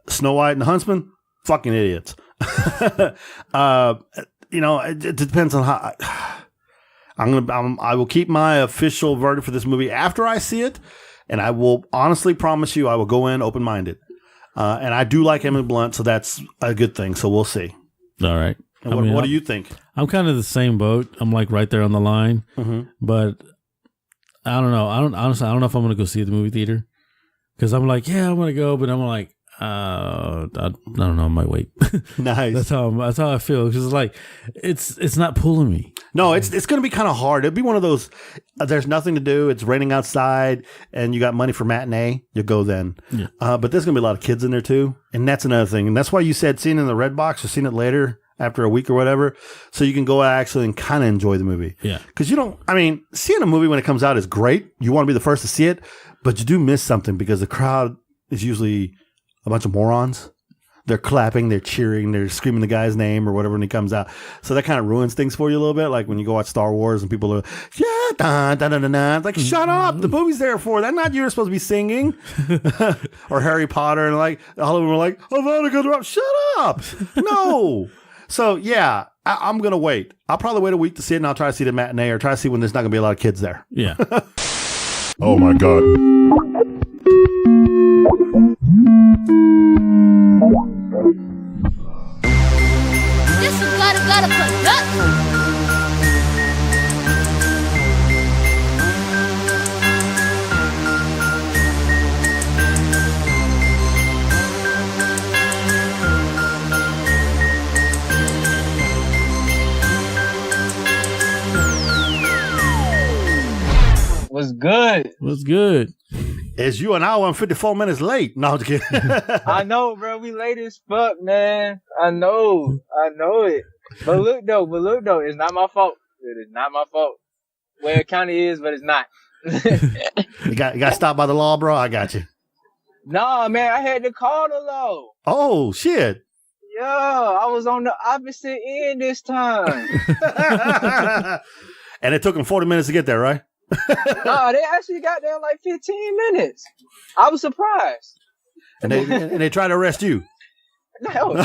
Snow White and the Huntsman, fucking idiots. It depends on how... I will keep my official verdict for this movie after I see it, and I will honestly promise you I will go in open-minded. And I do like Emily Blunt, so that's a good thing. So we'll see. All right. And what do you think? I'm kind of the same boat. I'm like right there on the line, but I don't know. I don't know if I'm going to go see the movie theater because I'm like, yeah, I'm going to go, but I'm like, I don't know. I might wait. Nice. That's how I feel. Because it's not pulling me. No, it's going to be kind of hard. It'll be one of those. There's nothing to do. It's raining outside, and you got money for matinee. You go then. Yeah. But there's going to be a lot of kids in there too, and that's another thing. And that's why you said seeing it in the red box or seeing it later after a week or whatever, so you can go actually and kind of enjoy the movie. Yeah. Because seeing a movie when it comes out is great. You want to be the first to see it, but you do miss something because the crowd is usually a bunch of morons. They're clapping, they're cheering, they're screaming the guy's name or whatever when he comes out. So that kind of ruins things for you a little bit. Like when you go watch Star Wars and people are, yeah, dun, dun, dun, dun, dun. It's like, shut up. The movie's there for that. Not you're supposed to be singing. Or Harry Potter and like, all of them are like, oh, shut up. No. So yeah, I'm gonna wait. I'll probably wait a week to see it, and I'll try to see the matinee or try to see when there's not gonna be a lot of kids there. Yeah. Oh my God. This is gotta production. What's good? What's good? Is you an hour and 54 minutes late? No, I'm just kidding. I know, bro. We late as fuck, man. I know it. But look though, it's not my fault. It is not my fault. Well, it kind of is, but it's not. You got stopped by the law, bro. I got you. Nah, man, I had to call the law. Oh shit. Yeah, I was on the opposite end this time. And it took them 40 minutes to get there, right? Nah, they actually got there in like 15 minutes. I was surprised. And they tried to arrest you. Hell no,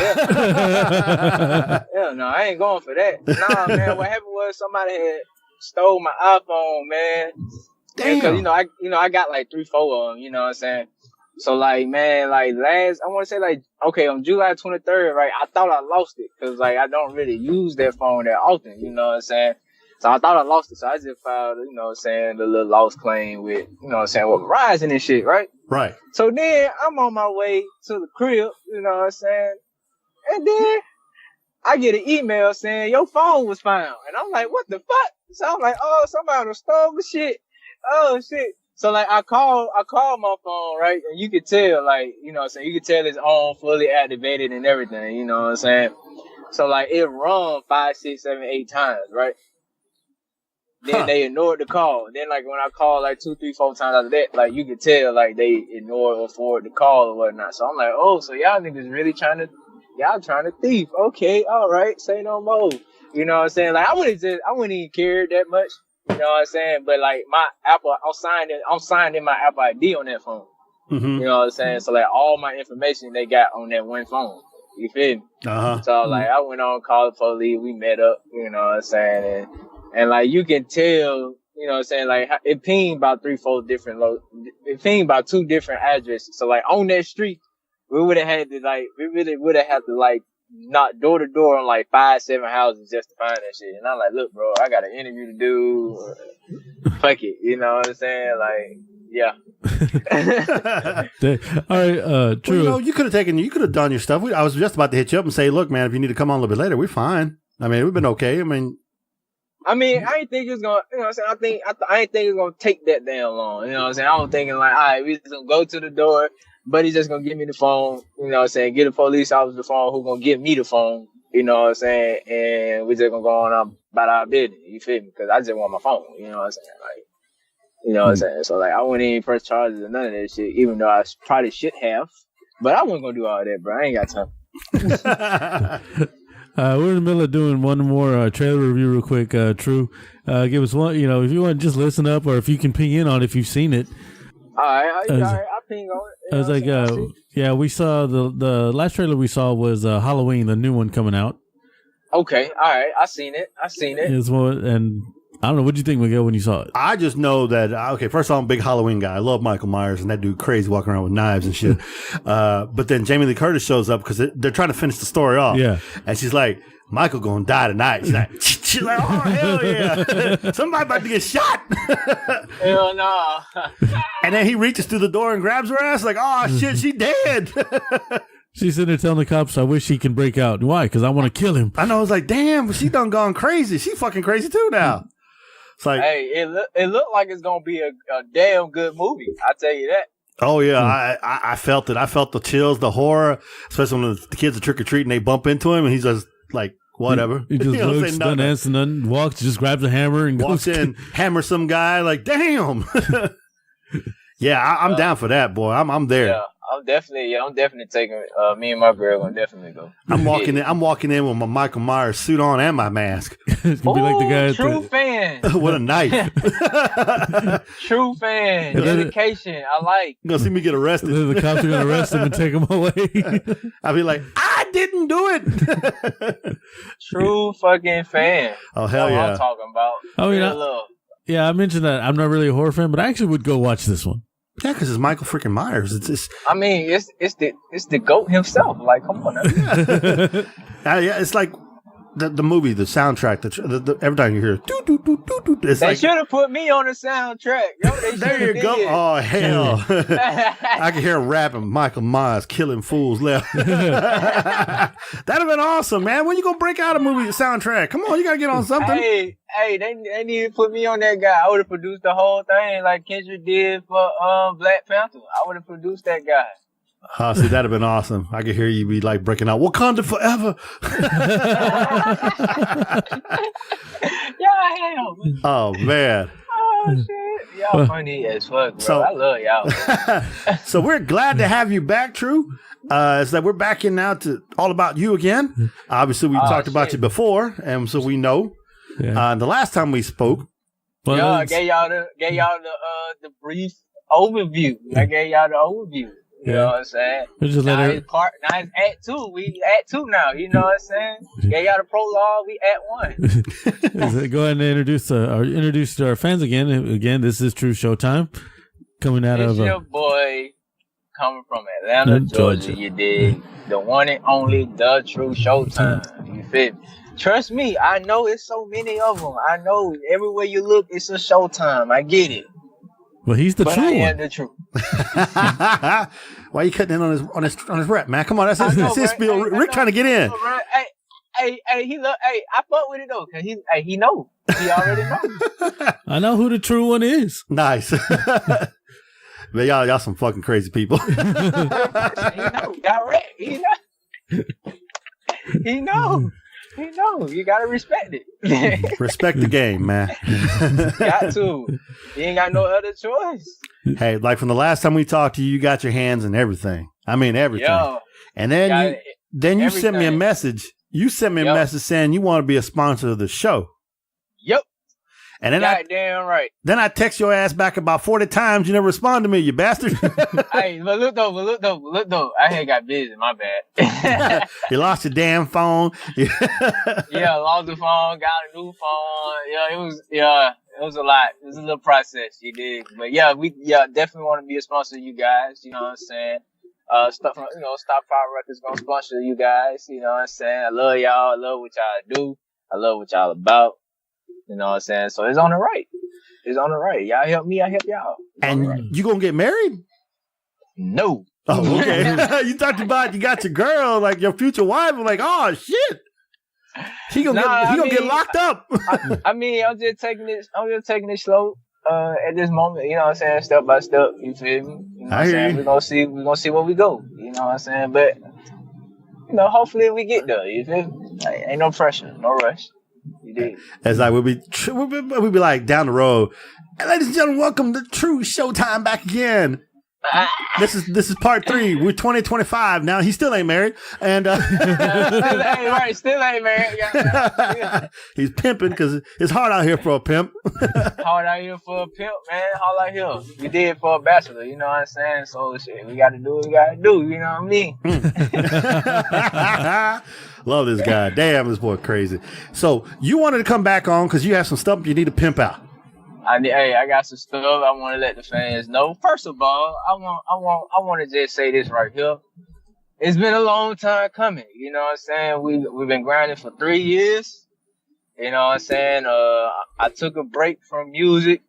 I ain't going for that. Nah, man, what happened was somebody had stole my iPhone, man. Damn. Because I got like 3-4 of them. You know what I'm saying? So like, man, like I want to say like, okay, on July 23rd, right? I thought I lost it because like I don't really use that phone that often. You know what I'm saying? So I thought I lost it. So I just filed, you know what I'm saying, the little loss claim with, you know what I'm saying, with Verizon and shit, right? Right. So then I'm on my way to the crib, you know what I'm saying? And then I get an email saying your phone was found. And I'm like, what the fuck? So I'm like, oh, somebody done stole my shit. Oh shit. So like I called my phone, right? And you could tell, like, you know what I'm saying, you could tell it's on, fully activated and everything, you know what I'm saying? So like it rung 5, 6, 7, 8 times, right? Then they ignored the call. Then like when I called like 2, 3, 4 times after that, like you could tell like they ignored or forwarded the call or whatnot. So I'm like, oh, so y'all niggas really trying to thief. Okay, all right, say no more. You know what I'm saying? Like I wouldn't even care that much. You know what I'm saying? But like my Apple, I'm signed in my Apple ID on that phone. Mm-hmm. You know what I'm saying? So like all my information they got on that one phone. You feel me? Uh-huh. So like I went on, called the police, we met up, you know what I'm saying? And like you can tell, you know what I'm saying, like it pinged about 3, 4 different it pinged about 2 different addresses. So like on that street, we really would have had to knock door to door on like 5, 7 houses just to find that shit. And I'm like, look, bro, I got an interview to do. Fuck it, you know what I'm saying? Like, yeah. All right, true. Well, you could have done your stuff. I was just about to hit you up and say, look, man, if you need to come on a little bit later, we're fine. I mean, we've been okay. I ain't think it's gonna, you know what I'm saying? I ain't think it's gonna take that damn long. You know what I'm saying? I was thinking like, all right, we just gonna go to the door, but he's just gonna give me the phone. You know what I'm saying? Get a police officer the phone who gonna give me the phone. You know what I'm saying? And we just gonna go on about our business. You feel me? Because I just want my phone. You know what I'm saying? Like, you know what I'm saying? So like, I wouldn't even press charges or none of that shit, even though I probably should have. But I wasn't gonna do all that, bro. I ain't got time. We're in the middle of doing one more trailer review real quick. True. Give us one, if you want to just listen up or if you can ping in on it if you've seen it. All right, I'll ping on it. I was like, yeah, we saw the last trailer we saw was Halloween, the new one coming out. Okay, all right, I seen it. It's one, and I don't know, what do you think, Miguel, when you saw it? I just know that, okay, first of all, I'm a big Halloween guy. I love Michael Myers, and that dude crazy walking around with knives and shit. But then Jamie Lee Curtis shows up because they're trying to finish the story off. Yeah. And she's like, Michael gonna die tonight. She's like, oh, hell yeah. Somebody about to get shot. Hell no. And then he reaches through the door and grabs her ass like, oh, shit, she dead. She's sitting there telling the cops, I wish he can break out. Why? Because I want to kill him. I know. I was like, damn, but she done gone crazy. She fucking crazy too now. It's like, hey, it looked like it's gonna be a damn good movie. I tell you that. Oh yeah, I felt it. I felt the chills, the horror, especially when the kids are trick or treating. They bump into him, and he's just like, whatever. He just looks, doesn't answer nothing, walks, just grabs a hammer and walks goes in, hammers some guy. Like, damn. Yeah, I'm down for that, boy. I'm there. Yeah. I'm definitely taking. Me and my girl gonna definitely go. I'm walking in with my Michael Myers suit on and my mask. It's gonna be like the guy. True fan. With a knife. True fan. Dedication. I like. You gonna see me get arrested? The cops are gonna arrest him and take him away. I'll be like, I didn't do it. True fucking fan. Oh, hell That's what yeah. I'm talking about. Oh, yeah. Real love. Yeah, I mentioned that I'm not really a horror fan, but I actually would go watch this one. Yeah, because it's Michael freaking Myers. It's just, I mean, it's the GOAT himself. Like, come on now. yeah, it's like the movie, the soundtrack. The every time you hear doo, doo, doo, doo, doo, it's They like, should have put me on the soundtrack. Yo, they there you go. did. Oh, hell. I can hear him rapping, Michael Myers killing fools left. That'd have been awesome, man. When you going to break out a movie soundtrack? Come on, you got to get on something. Hey, they need to put me on that guy. I would have produced the whole thing like Kendrick did for Black Panther. I would have produced that guy. Oh, see, that'd have been awesome. I could hear you be like breaking out Wakanda forever. Yeah, hell. Oh, man. Oh, shit. Y'all funny as fuck, bro. So- I love y'all. So we're glad to have you back, True. It's that we're back in now to all about you again. Obviously, we talked about shit. you before, and so we know. Yeah. The last time we spoke, Well, Yo, I it's- gave y'all the brief overview. I gave y'all the overview. You know what I'm saying? we just let Now her. it's Act 2. We Act 2 now. You know what I'm saying? Gave y'all the prologue. We Act 1. Go ahead and introduce our fans again. Again, this is True Showtime, coming out It's of. your boy coming from Atlanta, Georgia. You dig? The one and only The True Showtime. You feel me? Trust me, I know it's so many of them. I know everywhere you look, it's a Showtime. I get it. Well, he's the But true I one. am the truth. why are you cutting in on his rep, man? Come on, that's I know, his right? spiel. Hey, Rick I trying to get in. know, right? Hey, I fuck with it though, cause he know. He already know. I know who the true one is. Nice. Man, y'all some fucking crazy people. He know. Direct. He know. He know. He know. You gotta respect it. Respect the game, man. Got to. You ain't got no other choice. Hey, like from the last time we talked to you, you got your hands in everything. I mean, everything. Yo. And then you sent me a everything. message. You sent me a Yo. message saying you want to be a sponsor of the show. Yep. And then Goddamn right. I text your ass back about 40 times. You never respond to me, you bastard. Hey, but look though. I had got busy. My bad. You lost your damn phone. Yeah, lost the phone, got a new phone. It was a lot. It was a little process, you did. But we definitely want to be a sponsor of you guys. You know what I'm saying? Stuff from Stop Power Records gonna sponsor you guys. You know what I'm saying? I love y'all. I love what y'all do. I love what y'all about. You know what I'm saying? So it's on the right. It's on the right. Y'all help me, I help y'all. It's on the right. And you gonna get married? No. Oh, okay. You talked about you got your girl, like your future wife. I'm like, oh shit. He gonna get locked up. I mean, I'm just taking it slow. At this moment, you know what I'm saying, step by step, you feel me? You know what I'm saying? We're gonna see where we go. You know what I'm saying? But hopefully we get there, you feel me? Like, ain't no pressure, no rush. You did. As like we'll be like down the road. And ladies and gentlemen, welcome to True Showtime back again. This is part 3. We're 2025 now. He still ain't married, and Still ain't married. he's pimping because it's hard out here for a pimp. Hard out here for a pimp, man. Hard out here. We did it for a bachelor, you know what I'm saying? So shit, we gotta do what we gotta do, you know what I mean? Love this guy. Damn, this boy crazy. So you wanted to come back on because you have some stuff you need to pimp out. I got some stuff I want to let the fans know. First of all, I want to just say this right here. It's been a long time coming. You know what I'm saying? We've been grinding for 3 years. You know what I'm saying? I took a break from music,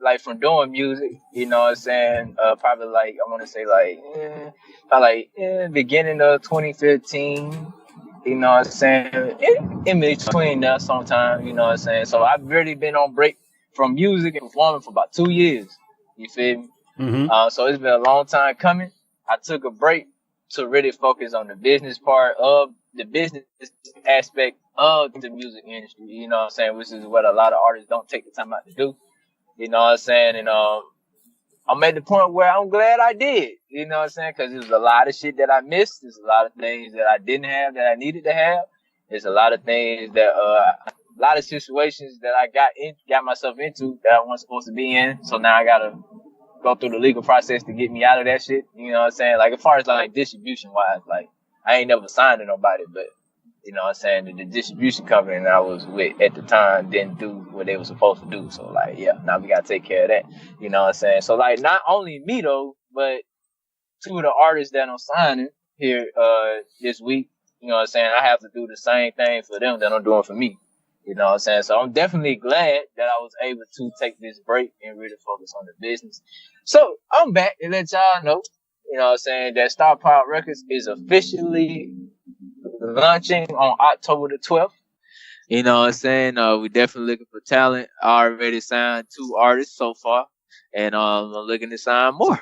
like from doing music. You know what I'm saying? Probably like I want to say beginning of 2015. You know what I'm saying? In between there sometime, you know what I'm saying? So I've really been on break from music and performing for about 2 years. You feel me? Mm-hmm. So it's been a long time coming. I took a break to really focus on the business part of the business aspect of the music industry. You know what I'm saying? Which is what a lot of artists don't take the time out to do. You know what I'm saying? And I'm at the point where I'm glad I did. You know what I'm saying? Because there's a lot of shit that I missed. There's a lot of things that I didn't have that I needed to have. There's a lot of things that, a lot of situations that I got myself into that I wasn't supposed to be in. So now I gotta go through the legal process to get me out of that shit. You know what I'm saying? Like as far as like distribution wise, like I ain't never signed to nobody, but you know what I'm saying, the distribution company that I was with at the time didn't do what they were supposed to do. So like, yeah, now we gotta take care of that. You know what I'm saying? So like, not only me though, but two of the artists that I'm signing here this week, you know what I'm saying, I have to do the same thing for them that I'm doing for me. You know what I'm saying? So I'm definitely glad that I was able to take this break and really focus on the business. So I'm back to let y'all know, you know what I'm saying, that Star Power Records is officially launching on October the 12th. You know what I'm saying? We're definitely looking for talent. I already signed 2 artists so far, and I'm looking to sign more.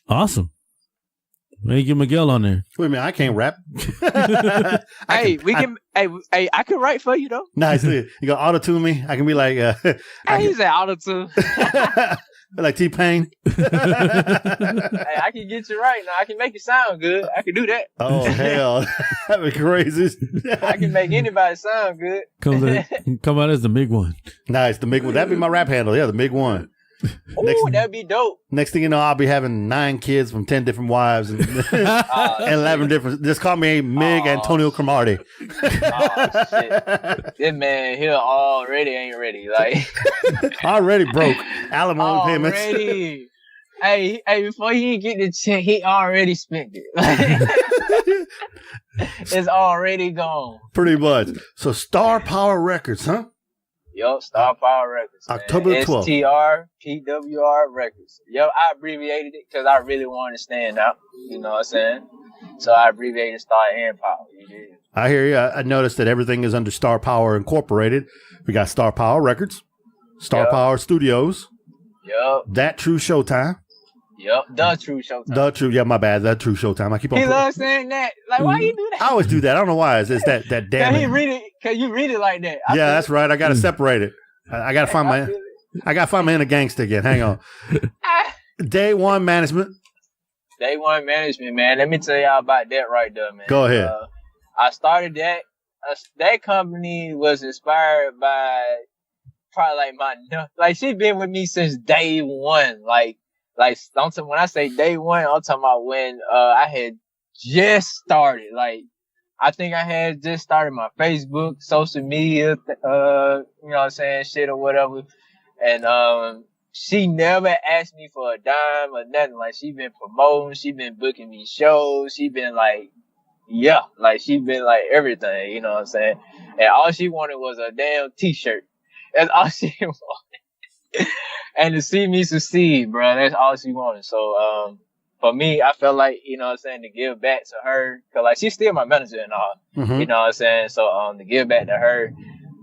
Awesome. Maybe get Miguel on there. Wait a minute, I can't rap. I can write for you though. Nice. You go auto-tune me. I can be like, He said auto-tune. like T-Pain. Hey, I can get you right now. I can make you sound good. I can do that. Oh, hell. That'd be crazy. I can make anybody sound good. Come out as the big one. Nice. The big one. That'd be my rap handle. Yeah, the big one. Oh, that'd be dope. Next thing you know, I'll be having 9 kids from 10 different wives and 11 different. Just call me Mig Antonio Cromartie. Shit. This man here already ain't ready. Like already broke. Alimony payments. Already. Hey, before he get the check, he already spent it. It's already gone. Pretty much. So Star Power Records, huh? Yup, Star Power Records. October the 12th. STRPWR Records. Yup, I abbreviated it because I really wanted to stand out. You know what I'm saying? So I abbreviated Star and Power. You did. I hear you. I noticed that everything is under Star Power Incorporated. We got Star Power Records, Star Power Studios. Yup. Tha True Showtime. Yup, Tha True Showtime. Yeah, my bad. Tha True Showtime. I keep on. He loves saying that. Like, why you do that? I always do that. I don't know why. It's that damn. Cause you read it like that. Yeah, that's right. I gotta separate it. I gotta find my inner gangster again. Hang on. Day One Management. Day One Management, man. Let me tell y'all about that right there, man. Go ahead. I started that. That company was inspired by probably like she been with me since day one. Like when I say day one, I'm talking about when I had just started. Like I think I had just started my Facebook, social media, you know what I'm saying, shit or whatever. And she never asked me for a dime or nothing. Like she been promoting, she been booking me shows, she been like, yeah, like she been like everything, you know what I'm saying? And all she wanted was a damn t-shirt. That's all she wanted. And to see me succeed, bro, that's all she wanted. So, for me, I felt like, you know what I'm saying, to give back to her, cause like she's still my manager and all, you know what I'm saying? So, to give back to her,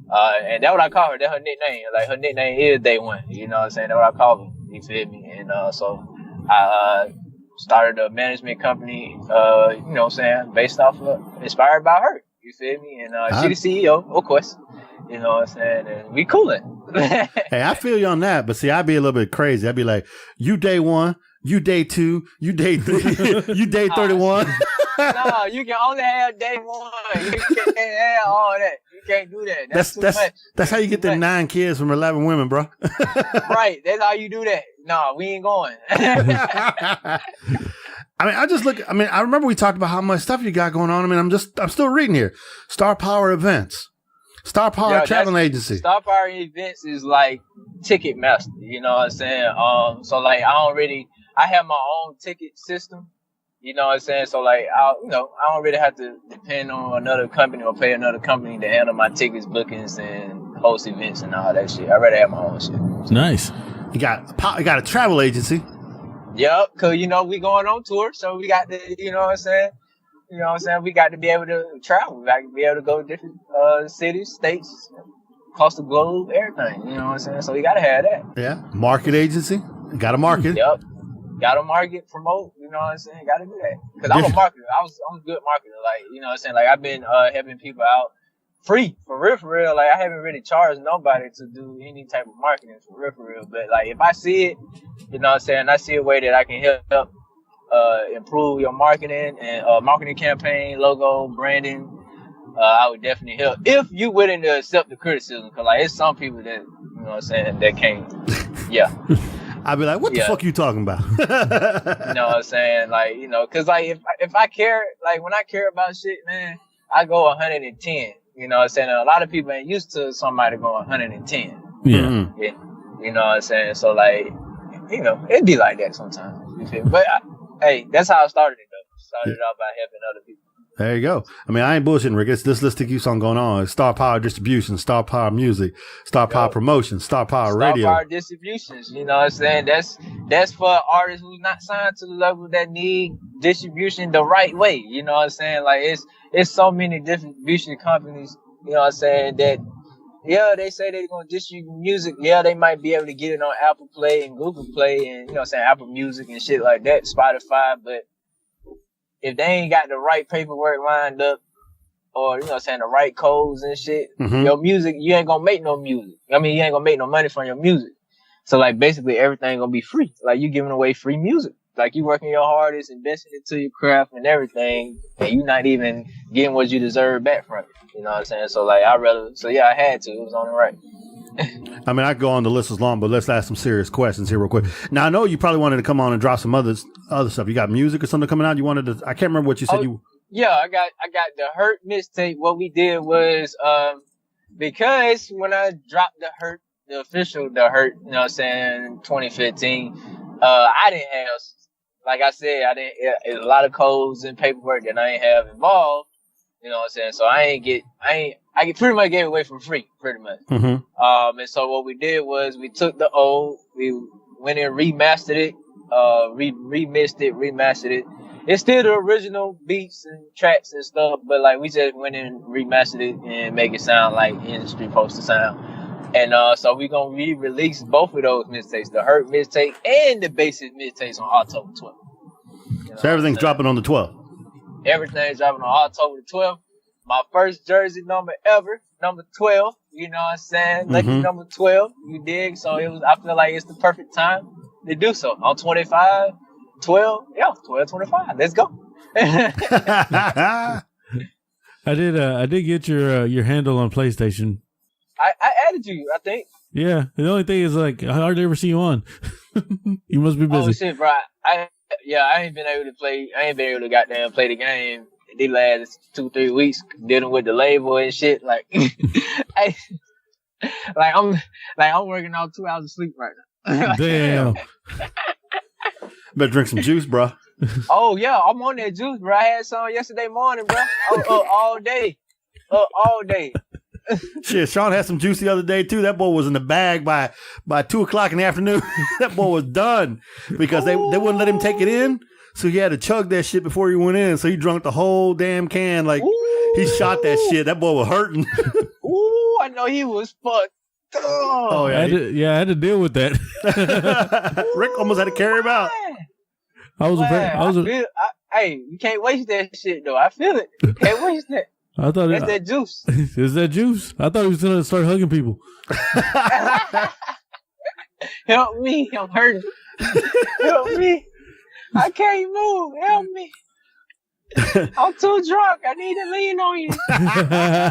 and that's what I call her, that's her nickname. Like her nickname is Day One, you know what I'm saying? That's what I call her, you feel me? And, so I, started a management company, you know what I'm saying, based off of, inspired by her, you feel me? And, she the CEO, of course, you know what I'm saying? And we coolin'. Hey, I feel you on that, but see, I'd be a little bit crazy. I'd be like, you day one, you day 2, you day 3, you day 31. No, you can only have day 1. You can't have all that. You can't do that. That's too much. That's how you get the 9 kids from 11 women, bro. Right. That's how you do that. No, we ain't going. I mean, I remember we talked about how much stuff you got going on. I mean, I'm still reading here. Star Power Events. Star Power Travel Agency. Star Power Events is like Ticketmaster, you know what I'm saying? So like I have my own ticket system, you know what I'm saying? So like I don't really have to depend on another company or pay another company to handle my tickets, bookings, and host events and all that shit. I rather have my own shit. Nice. You got a travel agency. Yep, cause we going on tour, so we got to, you know what I'm saying? You know what I'm saying? We got to be able to travel. We got to be able to go to different cities, states, across the globe, everything. You know what I'm saying? So we got to have that. Yeah. Market agency. Got to market. Yep. Got to market, promote. You know what I'm saying? Got to do that. Because I'm a marketer. I'm a good marketer. Like, you know what I'm saying? Like, I've been helping people out free. For real. Like, I haven't really charged nobody to do any type of marketing. For real. But, like, if I see it, you know what I'm saying? I see a way that I can help improve your marketing and marketing campaign, logo, branding. I would definitely help if you willing to accept the criticism, because like it's some people that, you know what I'm saying, that can't. Yeah. I'd be like, what the fuck you talking about? You know what I'm saying? Like, you know, because like if I care, like when I care about shit, man, I go 110. You know what I'm saying? And a lot of people ain't used to somebody going 110. Yeah. Mm-hmm. You know what I'm saying? So like, you know, it'd be like that sometimes. You feel me? But hey, that's how I started it though. Started out by helping other people. There you go. I mean, I ain't bullshitting, Rick. It's this list keeps on going on. It's Star Power Distribution, Star Power Music, Star Power Promotion, Star Power Radio. Star Power Distributions, you know what I'm saying? That's for artists who's not signed to the level that need distribution the right way. You know what I'm saying? Like it's so many distribution companies, you know what I'm saying, that they say they're gonna distribute music. Yeah, they might be able to get it on Apple Play and Google Play and you know what I'm saying, Apple Music and shit like that, Spotify, but if they ain't got the right paperwork lined up or, you know what I'm saying, the right codes and shit, your music, you ain't gonna make no music. I mean, you ain't gonna make no money from your music. So, like, basically everything gonna be free. Like, you giving away free music. Like, you working your hardest, investing into your craft and everything, and you not even getting what you deserve back from it. You know what I'm saying? So, like, I had to. It was on the right. I mean, I could go on the list as long, but let's ask some serious questions here real quick. Now, I know you probably wanted to come on and drop some other stuff. You got music or something coming out? You wanted to? I can't remember what you said. Yeah, I got the Hurt mixtape. What we did was because when I dropped the official Hurt, you know what I'm saying, 2015, I didn't have, like I said, there's a lot of codes and paperwork that I ain't have involved. You know what I'm saying? So I pretty much gave it away for free, pretty much. And so what we did was we took the old, we went and remastered it, remixed it, remastered it. It's still the original beats and tracks and stuff, but like we just went and remastered it and make it sound like industry supposed to sound. And so we gonna re-release both of those mixtapes, the Hurt mixtape and the Basic mixtapes on October 12th. You know so everything's dropping on the 12th. Everything's dropping on October 12th. My first jersey number ever, number 12. You know what I'm saying? Lucky number 12. You dig? So I feel like it's the perfect time to do so. On 25, 12, 12-25. Let's go. I did get your handle on PlayStation. I added you, I think. Yeah. The only thing is, like, I hardly ever see you on. You must be busy. Oh shit, bro. I ain't been able to play. I ain't been able to goddamn play the game the last 2-3 weeks dealing with the label and shit. Like, I'm working out 2 hours of sleep right now. Damn. Better drink some juice, bro. Oh yeah, I'm on that juice, bro. I had some yesterday morning, bro. All day. Shit, Sean had some juice the other day too. That boy was in the bag by 2:00 in the afternoon. That boy was done because they wouldn't let him take it in. So he had to chug that shit before he went in. So he drunk the whole damn can. Like, he shot that shit. That boy was hurting. Ooh, I know he was fucked up. Oh, yeah. I had to deal with that. Rick almost had to carry him out. Hey, you can't waste that shit, though. I feel it. You can't waste that. I thought that's that juice. Is that juice? I thought he was going to start hugging people. Help me. I'm hurting. Help me. I can't move. Help me. I'm too drunk. I need to lean on you.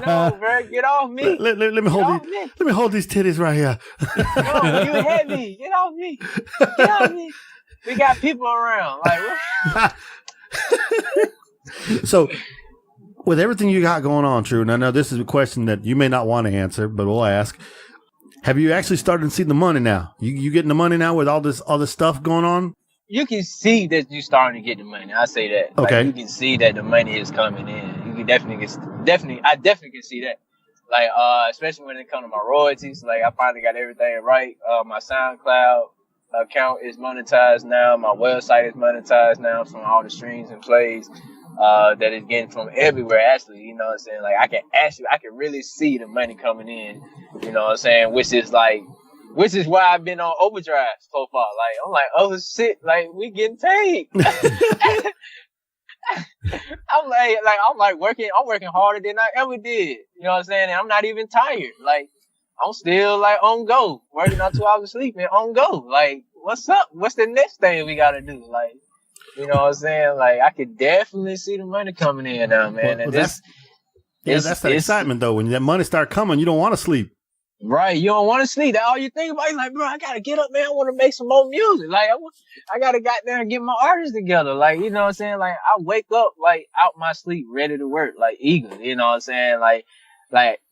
No, bro. Get off me. Let me hold these titties right here. No, you heavy. Get off me. Get off me. We got people around. Like, what? So, with everything you got going on, True, and I know this is a question that you may not want to answer, but we'll ask. Have you actually started to see the money now? You getting the money now with all this stuff going on? You can see that you're starting to get the money. I say that. Okay. Like, you can see that the money is coming in. You can definitely can see that. Like, especially when it comes to my royalties. Like, I finally got everything right. My SoundCloud account is monetized now. My website is monetized now from all the streams and plays that is getting from everywhere. Actually, you know what I'm saying? Like, I can really see the money coming in. You know what I'm saying? Which is why I've been on overdrive so far. Like, I'm like, oh shit, like, we getting paid. I'm working harder than I ever did. You know what I'm saying? And I'm not even tired. Like, I'm still like on go, working on 2 hours of sleep and on go. Like, what's up? What's the next thing we gotta do? Like, you know what I'm saying? Like, I could definitely see the money coming in now, man. Well, that's that excitement though. When that money start coming, you don't want to sleep. Right, you don't want to sleep. That's all you think about. You're like, bro, I gotta get up, man. I want to make some more music. Like, I gotta get there and get my artists together. Like, you know what I'm saying? Like, I wake up like out my sleep, ready to work, like eager. You know what I'm saying? Like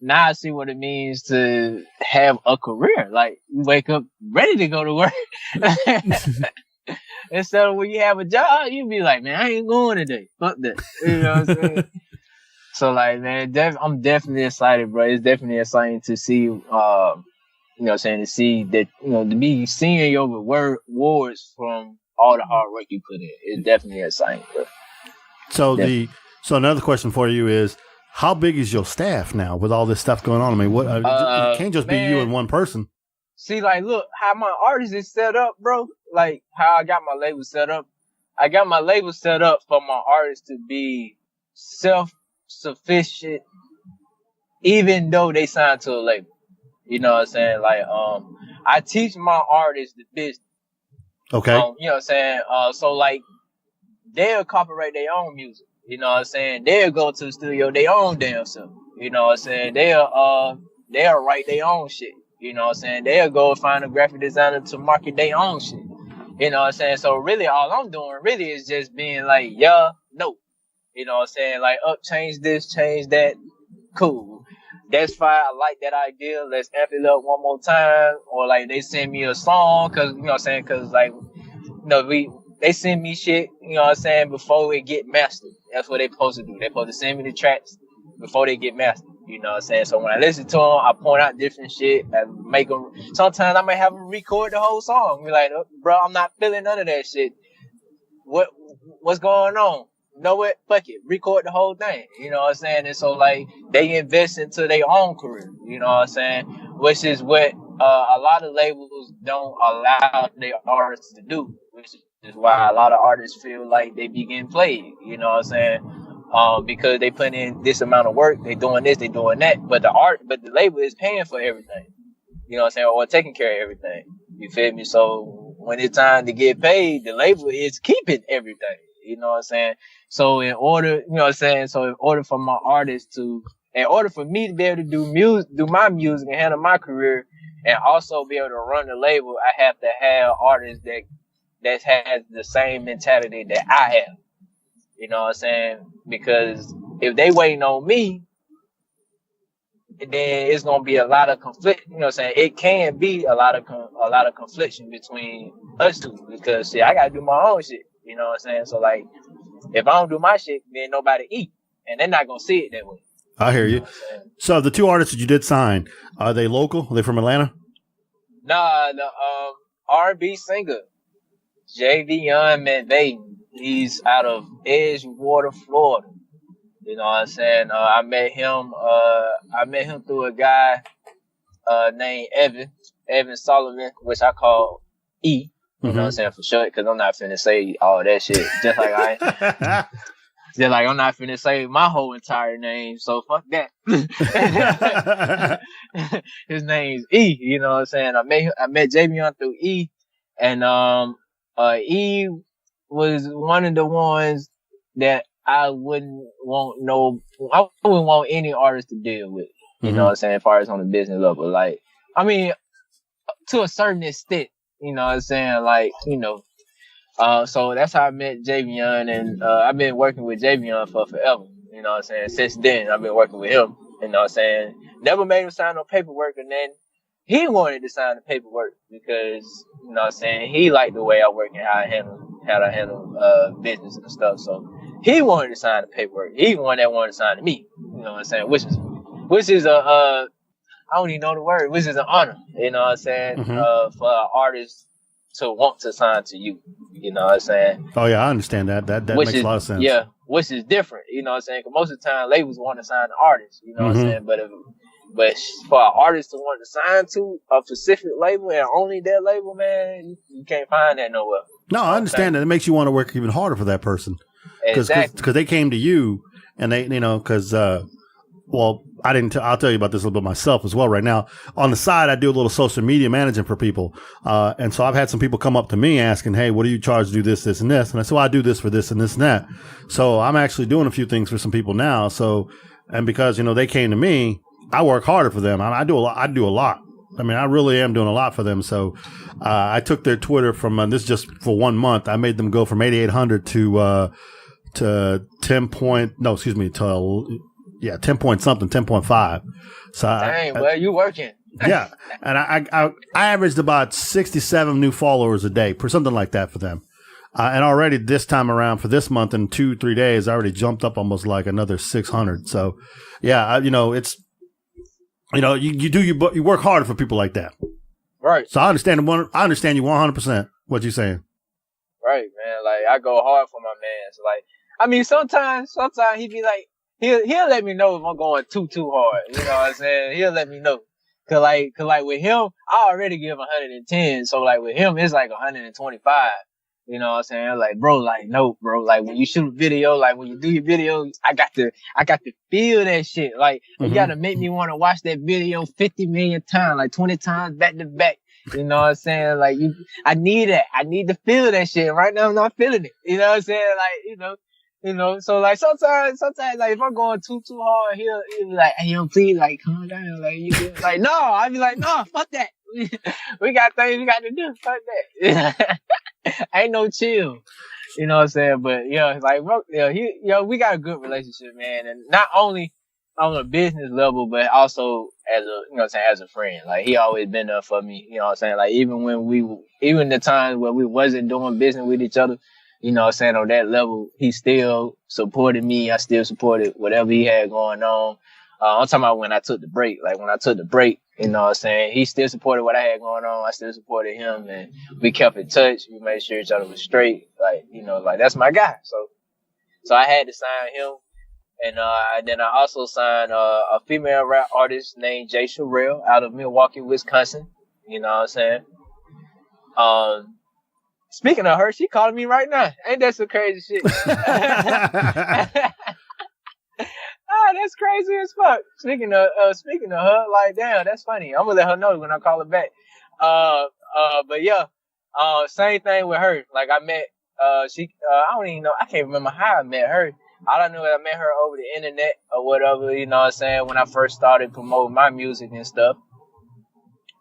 now I see what it means to have a career. Like, you wake up ready to go to work. Instead of when you have a job, you be like, man, I ain't going today. Fuck that. You know what I'm saying? So, like, man, I'm definitely excited, bro. It's definitely exciting to see, you know what I'm saying, to see that, you know, to be seeing your rewards from all the hard work you put in. It's definitely exciting, bro. So so another question for you is, how big is your staff now with all this stuff going on? I mean, it can't just be you and one person. See, like, look, how my artist is set up, bro. Like, how I got my label set up. I got my label set up for my artists to be self-sufficient, even though they signed to a label. You know what I'm saying? Like, I teach my artists the business. Okay. You know what I'm saying? So, like, they'll copyright their own music. You know what I'm saying? They'll go to the studio their own damn self. You know what I'm saying? They'll write their own shit. You know what I'm saying? They'll go find a graphic designer to market their own shit. You know what I'm saying? So really all I'm doing really is just being like, yeah, no. You know what I'm saying? Like, change this, change that. Cool. That's fine. I like that idea. Let's amp it up one more time. Or like they send me a song because, you know what I'm saying? Because like, you know, they send me shit, you know what I'm saying, before it get mastered. That's what they supposed to do. They supposed to send me the tracks before they get mastered. You know what I'm saying? So when I listen to them, I point out different shit and make them. Sometimes I might have them record the whole song. Be like, bro, I'm not feeling none of that shit. What's going on? You know what? Fuck it. Record the whole thing. You know what I'm saying? And so, like, they invest into their own career. You know what I'm saying? Which is what a lot of labels don't allow their artists to do. Which is why a lot of artists feel like they be getting played. You know what I'm saying? Because they put in this amount of work, they doing this, they doing that, but the label is paying for everything, you know what I'm saying, or taking care of everything. You feel me? So when it's time to get paid, the label is keeping everything. You know what I'm saying? So in order, you know what I'm saying? So in order for my artists in order for me to be able to do my music and handle my career, and also be able to run the label, I have to have artists that has the same mentality that I have. You know what I'm saying? Because if they waiting on me, then it's gonna be a lot of conflict. You know what I'm saying? It can be a lot of confliction between us two because see, I gotta do my own shit. You know what I'm saying? So like, if I don't do my shit, then nobody eat, and they're not gonna see it that way. I hear you. So the two artists that you did sign, are they local? Are they from Atlanta? Nah, the R&B singer JV Young McVeigh. He's out of Edgewater, Florida. You know what I'm saying? I met him through a guy named Evan Solomon, which I call E. You know what I'm saying, for short, because I'm not finna say all that shit. Just like I'm not finna say my whole entire name, so fuck that. His name's E. You know what I'm saying? I met Javion through E, and E was one of the ones that I wouldn't want any artist to deal with. You know what I'm saying? As far as on the business level, like, I mean, to a certain extent, you know what I'm saying? Like, you know, so that's how I met Javion, and I've been working with Javion for forever. You know what I'm saying? Since then, I've been working with him. You know what I'm saying? Never made him sign no paperwork, and then he wanted to sign the paperwork because, you know what I'm saying, he liked the way I work and how I handle business and stuff. So he wanted to sign the paperwork. He the one that wanted to sign to me. You know what I'm saying? Which is I don't even know the word. Which is an honor. You know what I'm saying? For an artist to want to sign to you. You know what I'm saying? Oh yeah, I understand that. That makes a lot of sense. Yeah, which is different. You know what I'm saying? Because most of the time labels want to sign the artists. You know what I'm saying? But for an artist to want to sign to a specific label and only that label, man, you can't find that nowhere. No, I understand that. It makes you want to work even harder for that person. Exactly. Because they came to you and they, you know, because, well, I'll tell you about this a little bit myself as well right now. On the side, I do a little social media managing for people. And so I've had some people come up to me asking, hey, what do you charge to do this, this, and this? And I said, well, I do this for this and this and that. So I'm actually doing a few things for some people now. So, and because, you know, they came to me, I work harder for them. I do a lot. I do a lot. I mean, I really am doing a lot for them. So I took their Twitter from this just for 1 month. I made them go from 8,800 to 10 point. No, excuse me. To 10 point something, 10.5. So dang, well, you working. Yeah, and I averaged about 67 new followers a day, for something like that for them. And already this time around for this month in 2-3 days, I already jumped up almost like another 600. So, yeah, it's you work hard for people like that, right? So I understand you 100%. What you saying? Right, man. Like I go hard for my man. So like, I mean, sometimes he be like, he'll let me know if I'm going too hard. You know what I'm saying? He'll let me know. Cause like with him, I already give 110. So like with him, it's like 125. You know what I'm saying? Like, bro, like, no, bro. Like when you shoot a video, like when you do your video, I got to feel that shit. Like you gotta make me want to watch that video 50 million times, like 20 times back to back. You know what I'm saying? Like I need that. I need to feel that shit. Right now I'm not feeling it. You know what I'm saying? Like, you know, so like sometimes like if I'm going too hard, he'll be like, hey, please, like calm down, like like no, I'd be like, no, fuck that. We got things we got to do. Fuck that. Ain't no chill. You know what I'm saying? But yeah, like we got a good relationship, man, and not only on a business level, but also as as a friend. Like he always been there for me. You know what I'm saying? Like even the times where we wasn't doing business with each other. You know what I'm saying? On that level, he still supported me. I still supported whatever he had going on. I'm talking about when I took the break. Like when I took the break, you know what I'm saying? He still supported what I had going on. I still supported him, and we kept in touch. We made sure each other was straight. Like, like that's my guy. So I had to sign him. And then I also signed a female rap artist named Jay Sherrill out of Milwaukee, Wisconsin. You know what I'm saying? Speaking of her, she calling me right now. Ain't that some crazy shit? That's crazy as fuck. Speaking of her, like damn, that's funny. I'm gonna let her know when I call her back. But yeah, same thing with her. Like I met, I don't even know. I can't remember how I met her. All I know is I met her over the internet or whatever. You know what I'm saying? When I first started promoting my music and stuff.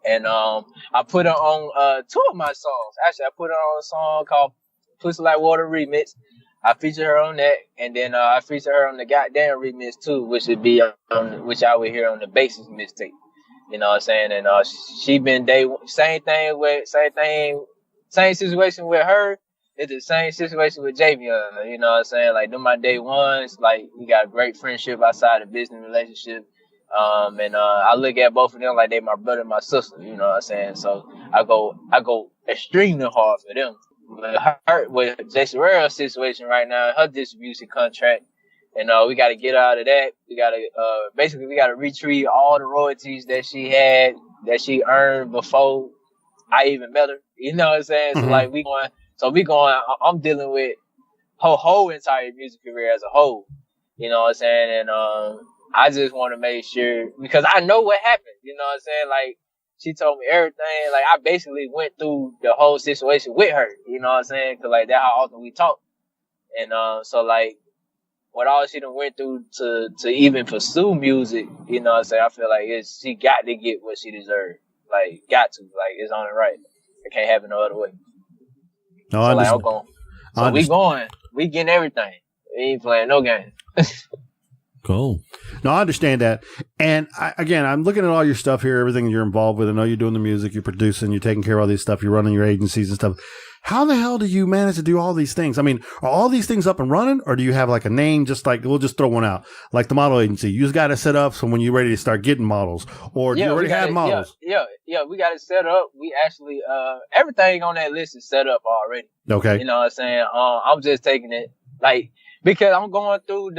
And I put her on 2 of my songs. Actually, I put her on a song called Pussy Like Water Remix. I featured her on that, and then I featured her on the Goddamn Remix too, which would be which I would hear on the Basis mixtape. You know what I'm saying? And she been same situation with her. It's the same situation with Javion. You know what I'm saying? Like them my day ones. Like we got a great friendship outside of business relationship. And I look at both of them like they my brother and my sister, you know what I'm saying? So I go extremely hard for them. But with Jason Rar's situation right now, her distribution contract, and we got to get out of that. We got to retrieve all the royalties that she earned before I even met her. You know what I'm saying? So like we going. I'm dealing with her whole entire music career as a whole. You know what I'm saying? And I just want to make sure, because I know what happened. You know what I'm saying? Like, she told me everything. Like, I basically went through the whole situation with her. You know what I'm saying? Because, like, that's how often we talk. And so, like, what all she done went through to even pursue music, you know what I'm saying? I feel like she got to get what she deserved. Like, got to. Like, it's on the right. It can't happen no other way. No, so, I like, understand. I'm going. So, we going. We getting everything. We ain't playing no games. Cool. No, I understand that. And I'm looking at all your stuff here, everything you're involved with. I know you're doing the music, you're producing, you're taking care of all these stuff, you're running your agencies and stuff. How the hell do you manage to do all these things? I mean, are all these things up and running, or do you have like a name, just like, we'll just throw one out, like the model agency? You just got to set up so when you're ready to start getting models, or do you already have models? Yeah, we got it set up. We actually, everything on that list is set up already. Okay. You know what I'm saying? I'm just taking it, like, because I'm going through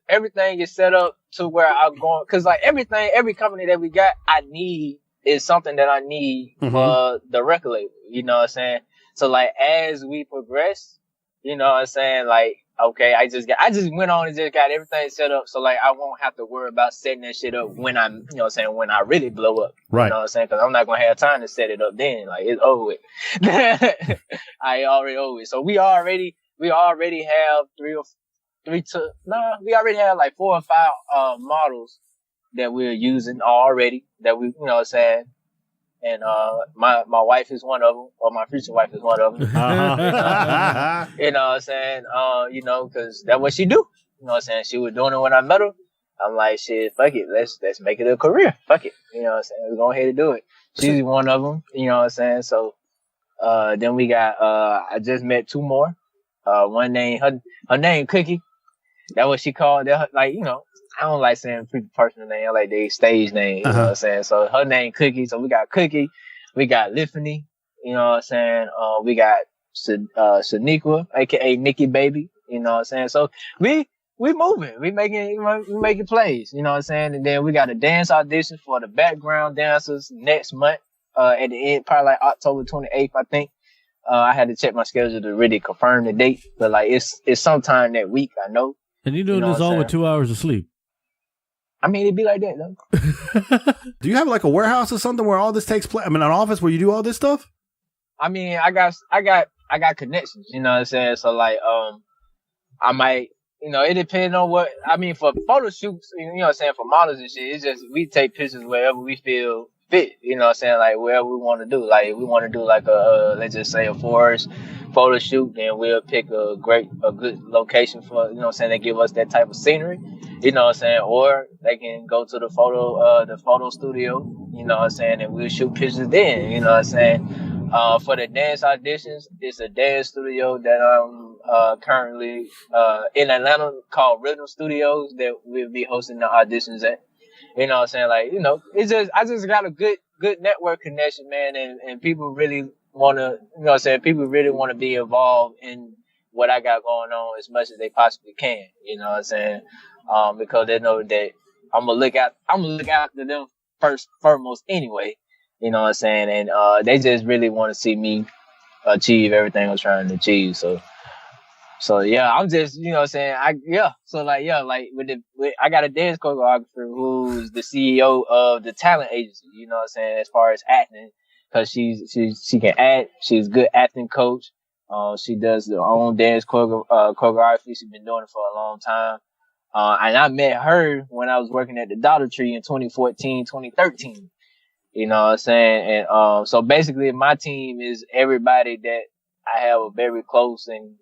everything is set up to where I'm going, because like every company that we got, I need is something that I need for the record label. You know what I'm saying? So like as we progress, you know what I'm saying? Like, okay, I just went on and just got everything set up. So like I won't have to worry about setting that shit up when I'm, you know what I'm saying, when I really blow up. Right. You know what I'm saying? Because I'm not going to have time to set it up then. Like it's over with. I already over it. So we already have we already have like 4 or 5 models that we're using already that we, you know what I'm saying? And my wife is one of them, or my future wife is one of them. Uh-huh. You know what I'm saying? You know, because that's what she do. You know what I'm saying? She was doing it when I met her. I'm like, shit, fuck it. Let's make it a career. Fuck it. You know what I'm saying? Let's go ahead and do it. She's one of them. You know what I'm saying? So then we got I just met two more. One name her name Cookie. That's what she called. Like, you know, I don't like saying people personal name. I like their stage name. You know what I'm saying? So her name Cookie. So we got Cookie. We got Liffany. You know what I'm saying? We got Shaniqua, aka Nikki Baby. You know what I'm saying? So we moving. We making plays. You know what I'm saying? And then we got a dance audition for the background dancers next month. At the end, probably like October 28th, I think. I had to check my schedule to really confirm the date, but like it's sometime that week. I know. And you're doing this all with 2 hours of sleep. I mean, it'd be like that though. Do you have like a warehouse or something where all this takes place? I mean, an office where you do all this stuff? I mean, I got connections. You know what I'm saying? So like, I might, you know, it depends on what. I mean, for photo shoots, you know what I'm saying, for models and shit, it's just we take pictures wherever we feel fit. You know what I'm saying? Like wherever we want to do. Like if we want to do like a let's just say a forest photo shoot, then we'll pick a good location for, you know what I'm saying, they give us that type of scenery. You know what I'm saying? Or they can go to the photo studio, you know what I'm saying, and we'll shoot pictures then, you know what I'm saying? For the dance auditions, it's a dance studio that I'm currently in Atlanta called Rhythm Studios that we'll be hosting the auditions at. You know what I'm saying? Like, you know, I just got a good network connection, man, and people really want to, you know what I'm saying, people really want to be involved in what I got going on as much as they possibly can, you know what I'm saying? Because they know that I'm gonna look after them foremost anyway, you know what I'm saying? And they just really want to see me achieve everything I'm trying to achieve. So yeah, I'm just, you know what I'm saying? I got a dance choreographer who's the CEO of the talent agency, you know what I'm saying, as far as acting, because she can act, she's a good acting coach. She does her own dance choreography. She's been doing it for a long time. And I met her when I was working at the Dollar Tree in 2014, 2013. You know what I'm saying? And so basically my team is everybody that I have a very close and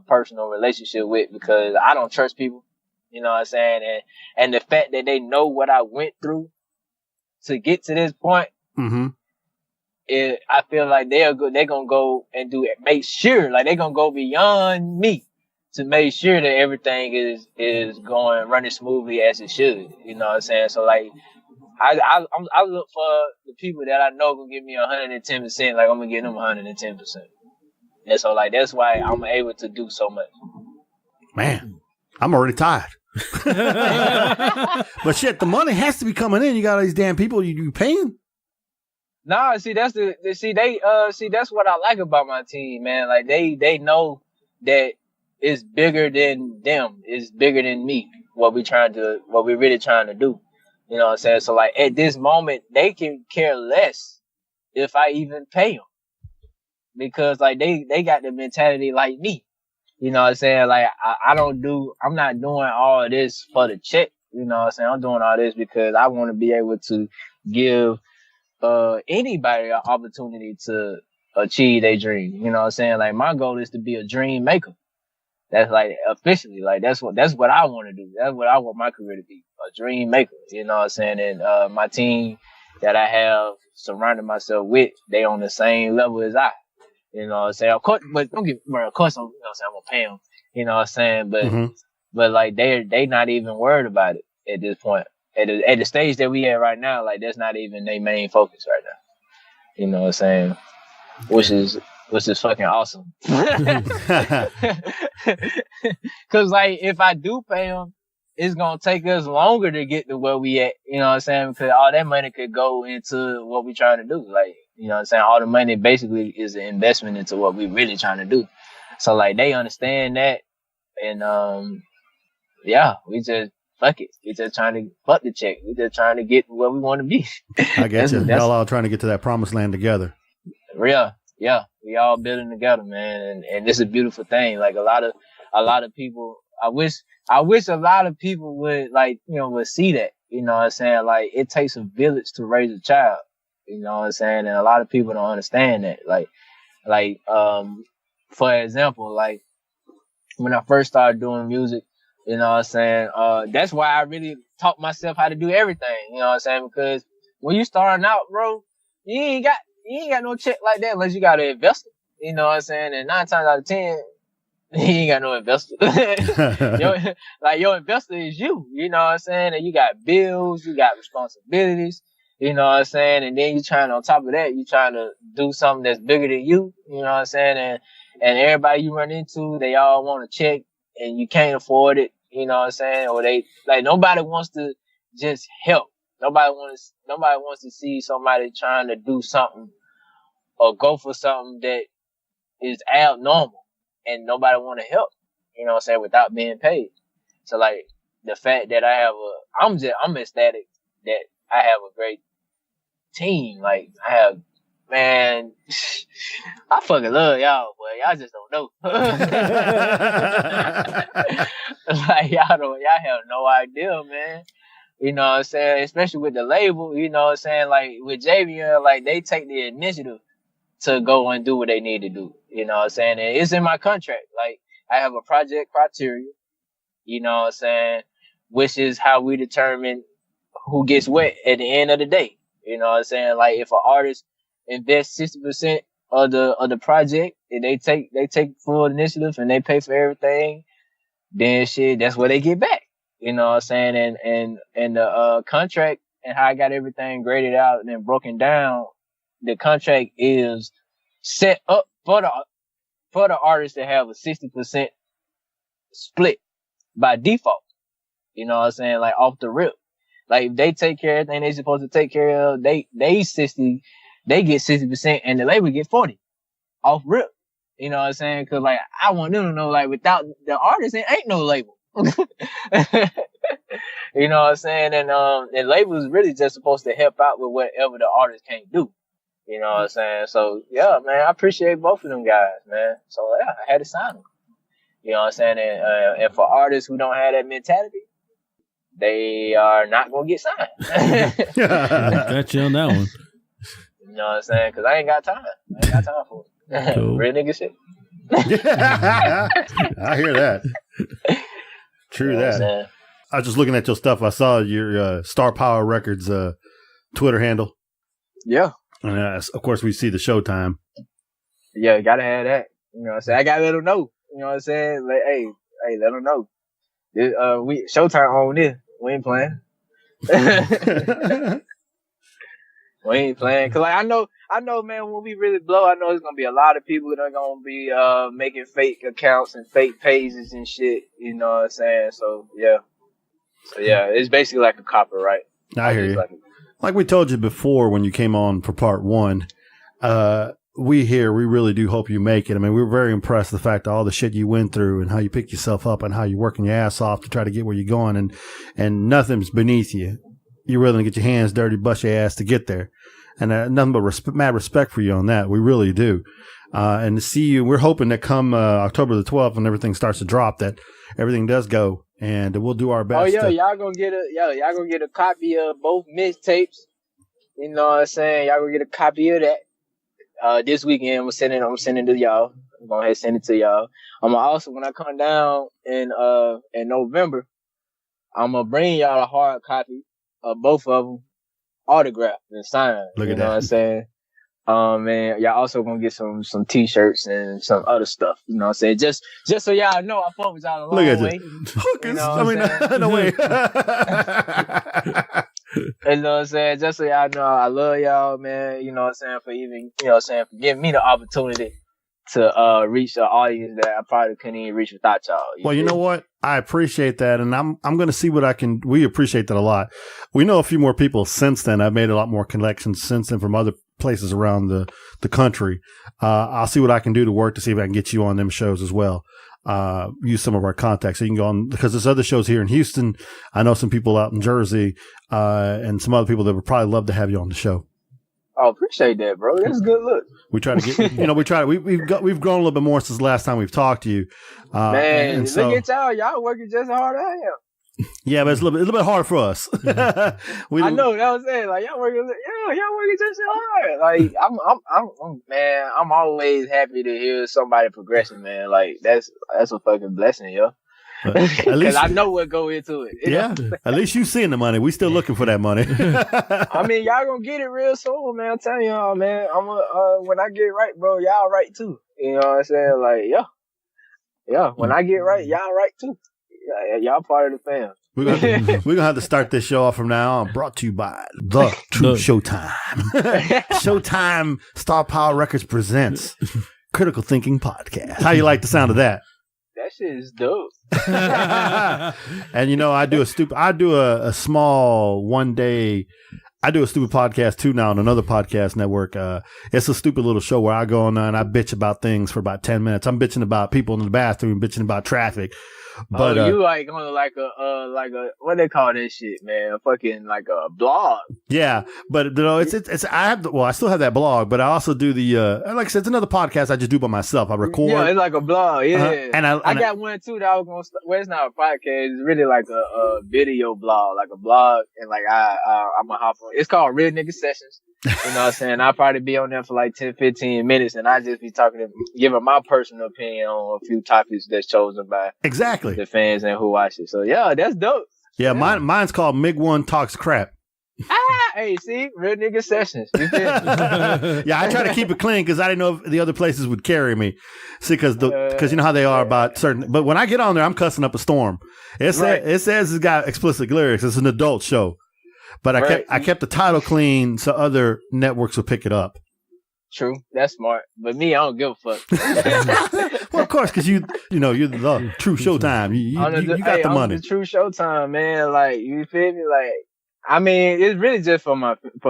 personal relationship with, because I don't trust people. You know what I'm saying? And the fact that they know what I went through to get to this point, I feel like they're gonna go and make sure, like they're gonna go beyond me to make sure that everything is running smoothly as it should. You know what I'm saying? So like, I look for the people that I know gonna give me 110%. Like I'm gonna give them 110%. And so like that's why I'm able to do so much. Man, I'm already tired. But shit, the money has to be coming in. You got all these damn people you paying. Nah, see that's that's what I like about my team, man. Like they know that it's bigger than them. It's bigger than me. What we really trying to do. You know what I'm saying? So like at this moment, they can care less if I even pay them, because like they got the mentality like me. You know what I'm saying? Like I'm not doing all of this for the check. You know what I'm saying? I'm doing all this because I want to be able to give anybody an opportunity to achieve their dream. You know what I'm saying? Like my goal is to be a dream maker. That's like officially, like that's what I want to do. That's what I want my career to be, a dream maker. You know what I'm saying? And my team that I have surrounded myself with, they on the same level as I. You know what I'm saying? Of course, but don't get me wrong, of course I'm gonna pay them. You know what I'm saying? But like they not even worried about it at this point. At the stage that we at right now, like that's not even their main focus right now. You know what I'm saying? Which is fucking awesome. Cause like if I do pay them, it's gonna take us longer to get to where we at. You know what I'm saying? Because all that money could go into what we trying to do. Like, you know what I'm saying? All the money basically is an investment into what we really trying to do. So like they understand that, and yeah, we just fuck it. We just trying to fuck the check. We just trying to get where we want to be. I get you. Y'all all trying to get to that promised land together. Yeah, we all building together, man, and it's a beautiful thing. Like a lot of people, I wish a lot of people would would see that. You know what I'm saying? Like, it takes a village to raise a child. You know what I'm saying? And a lot of people don't understand that. For example, like, when I first started doing music, you know what I'm saying? That's why I really taught myself how to do everything. You know what I'm saying? Because when you starting out, bro, you ain't got no check like that unless you got an investor. You know what I'm saying? And 9 times out of 10, you ain't got no investor. Your investor is you. You know what I'm saying? And you got bills, you got responsibilities. You know what I'm saying? And then on top of that, you trying to do something that's bigger than you. You know what I'm saying? And everybody you run into, they all want to check and you can't afford it. You know what I'm saying? Or nobody wants to just help. Nobody wants to see somebody trying to do something or go for something that is abnormal and nobody want to help. You know what I'm saying? Without being paid. So like the fact that I'm ecstatic that I have a great team. Like man, I fucking love y'all, boy. Y'all just don't know. Like y'all have no idea, man. You know what I'm saying? Especially with the label, you know what I'm saying? Like with Javion, like they take the initiative to go and do what they need to do. You know what I'm saying? And it's in my contract. Like I have a project criteria, you know what I'm saying? Which is how we determine who gets wet at the end of the day. You know what I'm saying? Like if an artist invests 60% of the project and they take full initiative and they pay for everything, then shit, that's what they get back. You know what I'm saying? And the contract and how I got everything graded out and then broken down, the contract is set up for the artist to have a 60% split by default. You know what I'm saying? Like off the rip. Like if they take care of everything they supposed to take care of, they get 60% and the label get 40 off rip. You know what I'm saying? Cause like I want them to know like without the artist, there ain't no label. You know what I'm saying? And labels really just supposed to help out with whatever the artist can't do. You know what I'm saying? So yeah, man, I appreciate both of them guys, man. So yeah, I had to sign them. You know what I'm saying? And for artists who don't have that mentality, they are not gonna get signed. Got you on that one. You know what I'm saying? Because I ain't got time. I ain't got time for it. Cool. Real nigga shit. I hear that. True, you know that. I was just looking at your stuff. I saw your Star Power Records Twitter handle. Yeah. And of course, we see the Showtime. Yeah, gotta have that. You know what I'm saying? I gotta let them know. You know what I'm saying? Like, hey, let them know. We Showtime on this. We ain't playing. We ain't playing. Cause like I know, man, when we really blow, I know there's gonna be a lot of people that are gonna be making fake accounts and fake pages and shit. You know what I'm saying? So yeah, it's basically like a copyright. I hear you. Like we told you before when you came on for part 1, we really do hope you make it. I mean, we were very impressed with the fact that all the shit you went through and how you picked yourself up and how you're working your ass off to try to get where you're going, and nothing's beneath you. You're willing to get your hands dirty, bust your ass to get there. And nothing but mad respect for you on that. We really do. And to see you, we're hoping that come October the 12th when everything starts to drop, that everything does go, and we'll do our best. Oh, yeah, y'all gonna get a copy of both mixtapes. You know what I'm saying? Y'all gonna get a copy of that. This weekend, I'm sending it to y'all. I'm going to send it to y'all. I'm also, when I come down in November, I'm gonna bring y'all a hard copy of both of them, autographed and signed. Look at that. You know what I'm saying? Man, y'all also gonna get some t-shirts and some other stuff. You know what I'm saying? Just so y'all know, I fuck with y'all a long way. You know no way. You know what I'm saying? Just so y'all know, I love y'all, man. You know what I'm saying? For even, you know what I'm saying, for giving me the opportunity to reach an audience that I probably couldn't even reach without y'all. You know what? I appreciate that, and I'm going to see what I can. We appreciate that a lot. We know a few more people since then. I've made a lot more connections since then from other places around the country. I'll see what I can do to work to see if I can get you on them shows as well. Use some of our contacts so you can go on, because there's other shows here in Houston. I know some people out in Jersey, and some other people that would probably love to have you on the show. Oh, appreciate that, bro. That's a good look. We try to get, we've grown a little bit more since the last time we've talked to you. Man, look at y'all. Y'all working just as hard as I am. Yeah, but it's a little bit hard for us. I know that was it. Like y'all working just so hard. Like I'm always happy to hear somebody progressing, man. Like that's a fucking blessing, yo. Because I know what go into it. Yeah, at least you seeing the money. We still looking for that money. I mean, y'all gonna get it real soon, man. I'm telling y'all, man. When I get right, bro, y'all right too. You know what I'm saying? Like, yeah. When I get right, y'all right too. Y'all part of the fam. We're gonna have to start this show off from now on. Brought to you by The True Showtime. Showtime Star Power Records presents Critical Thinking Podcast. How you like the sound of that? That shit is dope. And you know, I do a small one day. I do a stupid podcast too now on another podcast network. It's a stupid little show where I go on and I bitch about things for about 10 minutes. I'm bitching about people in the bathroom, bitching about traffic. But you like on like a what they call this shit, man? Fucking like a blog. Yeah, but you know, it's I still have that blog, but I also do the like I said, it's another podcast I just do by myself. I record. Yeah, it's like a blog. Yeah, and I got one too that I was gonna. Well, it's not a podcast. It's really like a video blog, like a blog, and like I'm gonna hop on. It's called Real Nigga Sessions. You know what I'm saying? I'll probably be on there for like 10, 15 minutes, and I just be giving my personal opinion on a few topics that's chosen by the fans and who watch it. So yeah, that's dope. Yeah, mine's called Mig One Talks Crap. Hey, see, Real Nigga Sessions. You feel me? Yeah, I try to keep it clean because I didn't know if the other places would carry me. See, because you know how they are about certain. But when I get on there, I'm cussing up a storm. It says it's got explicit lyrics. It's an adult show. But I kept the title clean so other networks will pick it up. True, that's smart. But me, I don't give a fuck. Well, of course, because you're the True Showtime. You got the money. The True Showtime, man. Like, you feel me? Like, I mean, it's really just for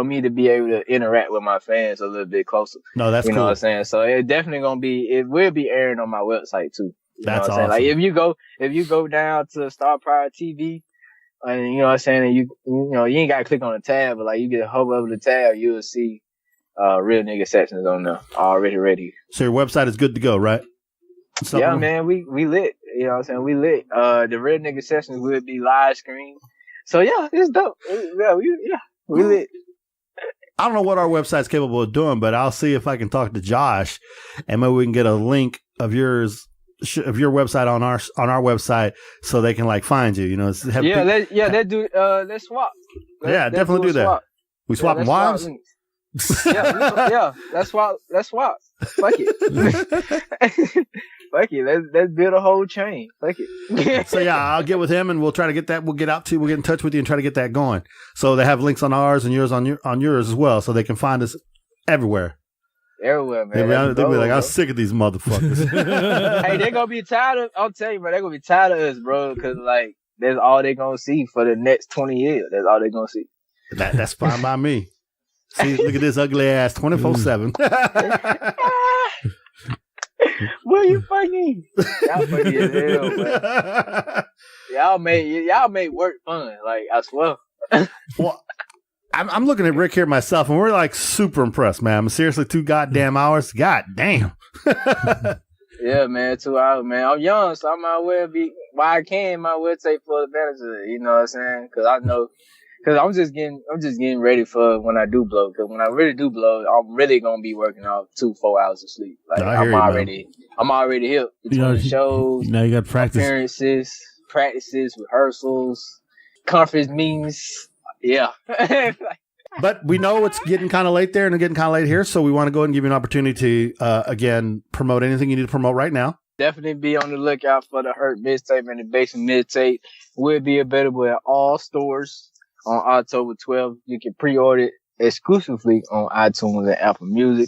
me to be able to interact with my fans a little bit closer. No, that's cool. You know what I'm saying? So it definitely it will be airing on my website too. That's awesome. Like if you go down to Star Power TV. And you know what I'm saying? And you ain't got to click on the tab, but like you get hover over the tab, you'll see Real Nigga Sections on there already ready. So your website is good to go, right? Yeah, man, we lit. You know what I'm saying? We lit. The Real Nigga Sections will be live stream. So yeah, it's dope. We lit. I don't know what our website's capable of doing, but I'll see if I can talk to Josh, and maybe we can get a link of your website on our website so they can like find you. You know, let's swap. Let's definitely do that. Swap. We swapping wives. Let's swap. Fuck it. Fuck it. Let's build a whole chain. Fuck it. So yeah, I'll get with him and we'll try to get that. We'll get in touch with you and try to get that going. So they have links on ours and yours on yours as well, so they can find us everywhere. Everywhere, man. They'll be like, I'm sick of these motherfuckers. Hey, they're gonna be tired of. I'll tell you, bro. They're gonna be tired of us, bro. Because like, that's all they're gonna see for the next 20 years. That's all they're gonna see. That's fine by me. See, look at this ugly ass 24/7. Well, you funny. Y'all funny as hell, man. Y'all make work fun. Like, I swear. Well, I'm looking at Rick here myself, and we're like super impressed, man. Seriously, 2 goddamn hours. God damn. Yeah, man, 2 hours, man. I'm young, so I might well take full advantage of it. You know what I'm saying? Because I'm just getting ready for when I do blow. Because when I really do blow, I'm really gonna be working off 4 hours of sleep. Like I'm already hip between shows. Now you got practice, practices, rehearsals, conference meetings. Yeah. But we know it's getting kind of late there and getting kind of late here, so we want to go ahead and give you an opportunity to, again, promote anything you need to promote right now. Definitely be on the lookout for the Hurt mixtape and the Basement mixtape. Will be available at all stores on October 12th. You can pre-order it exclusively on iTunes and Apple Music.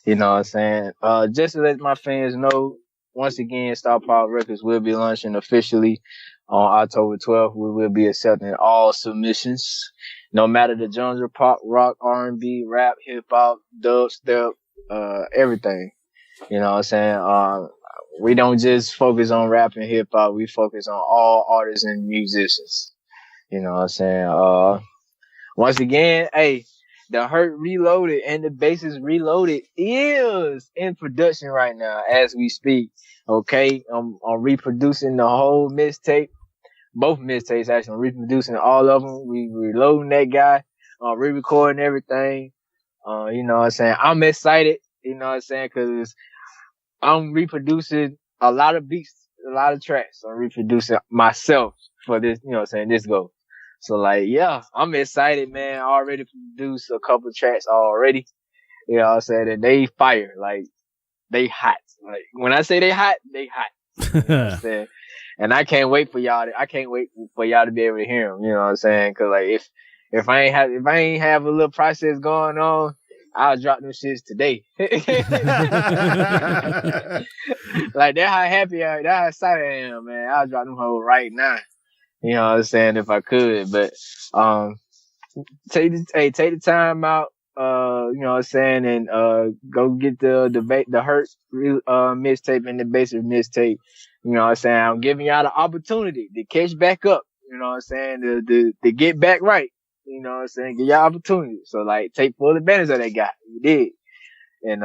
You know what I'm saying? Just to let my fans know, once again, Star Power Records will be launching officially on October 12th. We will be accepting all submissions, no matter the genre, pop, rock, R&B, rap, hip-hop, dubstep, everything. You know what I'm saying? We don't just focus on rap and hip-hop. We focus on all artists and musicians. You know what I'm saying? Once again, the Hurt Reloaded and the Bases Reloaded is in production right now as we speak. Okay, I'm reproducing the whole mixtape, both mixtapes actually, reproducing all of them. We reloading that guy, re-recording everything. You know what I'm saying? I'm excited, you know what I'm saying? Cause I'm reproducing a lot of beats, a lot of tracks. I'm reproducing myself for this, you know what I'm saying, this goal. So like, yeah, I'm excited, man. I already produced a couple of tracks already. You know what I'm saying? And they fire, like, they hot. Like, when I say they hot, they hot. You know what I'm saying? And I can't wait for y'all to be able to hear them. You know what I'm saying? Cause like, if I ain't have a little process going on, I'll drop them shits today. Like, that's how happy that's how excited I am, man. I'll drop them hoes right now. You know what I'm saying? If I could, but, take the time out, you know what I'm saying? And, go get the Hurt, mixtape and the Basic mixtape. You know what I'm saying? I'm giving y'all the opportunity to catch back up. You know what I'm saying? To get back right. You know what I'm saying? Give y'all opportunity. So like, take full advantage of that guy. You did. And,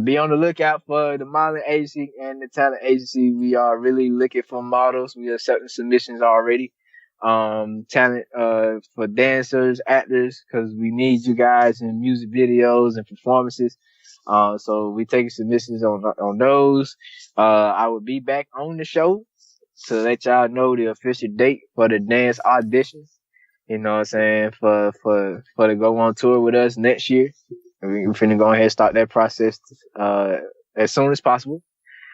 be on the lookout for the modeling agency and the talent agency. We are really looking for models. We are accepting submissions already. Talent, for dancers, actors, cause we need you guys in music videos and performances. So we taking submissions on those. I will be back on the show to let y'all know the official date for the dance auditions. You know what I'm saying? For to go on tour with us next year. We're finna go ahead and start that process, as soon as possible.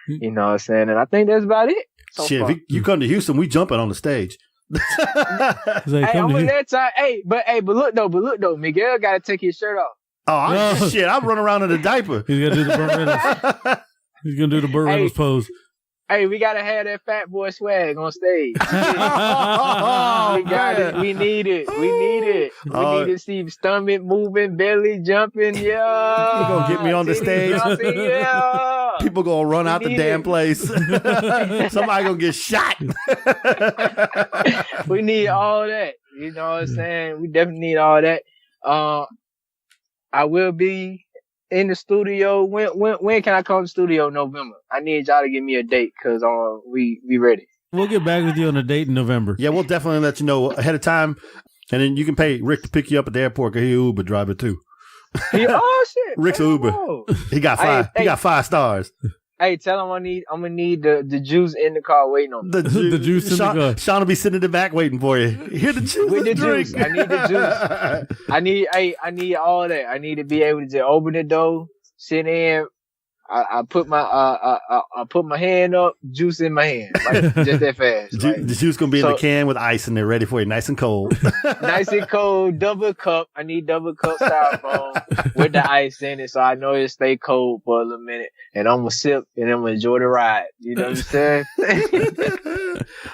You know what I'm saying? And I think that's about it. So shit, far. if you come to Houston, we jumping on the stage. Like, I'm on that time. But look though, Miguel gotta take his shirt off. Shit, I'm running around in a diaper. He's gonna do the Burt Reynolds. He's gonna do the Burt Reynolds pose. Hey, we gotta have that fat boy swag on stage. We need it. We need to see stomach moving, belly jumping. Yeah. You're gonna get me on the stage. Yeah. People gonna run out the damn place. Somebody gonna get shot. We need all that. You know what I'm saying? We definitely need all that. I will be in the studio. When can I come to the studio? November. I need y'all to give me a date because we ready. We'll get back with you on a date in November. Yeah, we'll definitely let you know ahead of time, and then you can pay Rick to pick you up at the airport because he Uber driver too. Oh shit! Rick's Uber. He got 5. He got 5 stars. Hey, tell him I'm gonna need the juice in the car waiting on me. The juice in the car. Sean will be sitting in the back waiting for you. Here the juice. With the drink. juice. I need the juice. I need all that. I need to be able to just open the door, sit in. I put my hand up, juice in my hand, like, just that fast. The juice gonna be in the can with ice in there, ready for you, nice and cold. Nice and cold, double cup. I need double cup styrofoam with the ice in it, so I know it stay cold for a little minute, and I'm gonna sip and I'm gonna enjoy the ride. You know what I'm saying?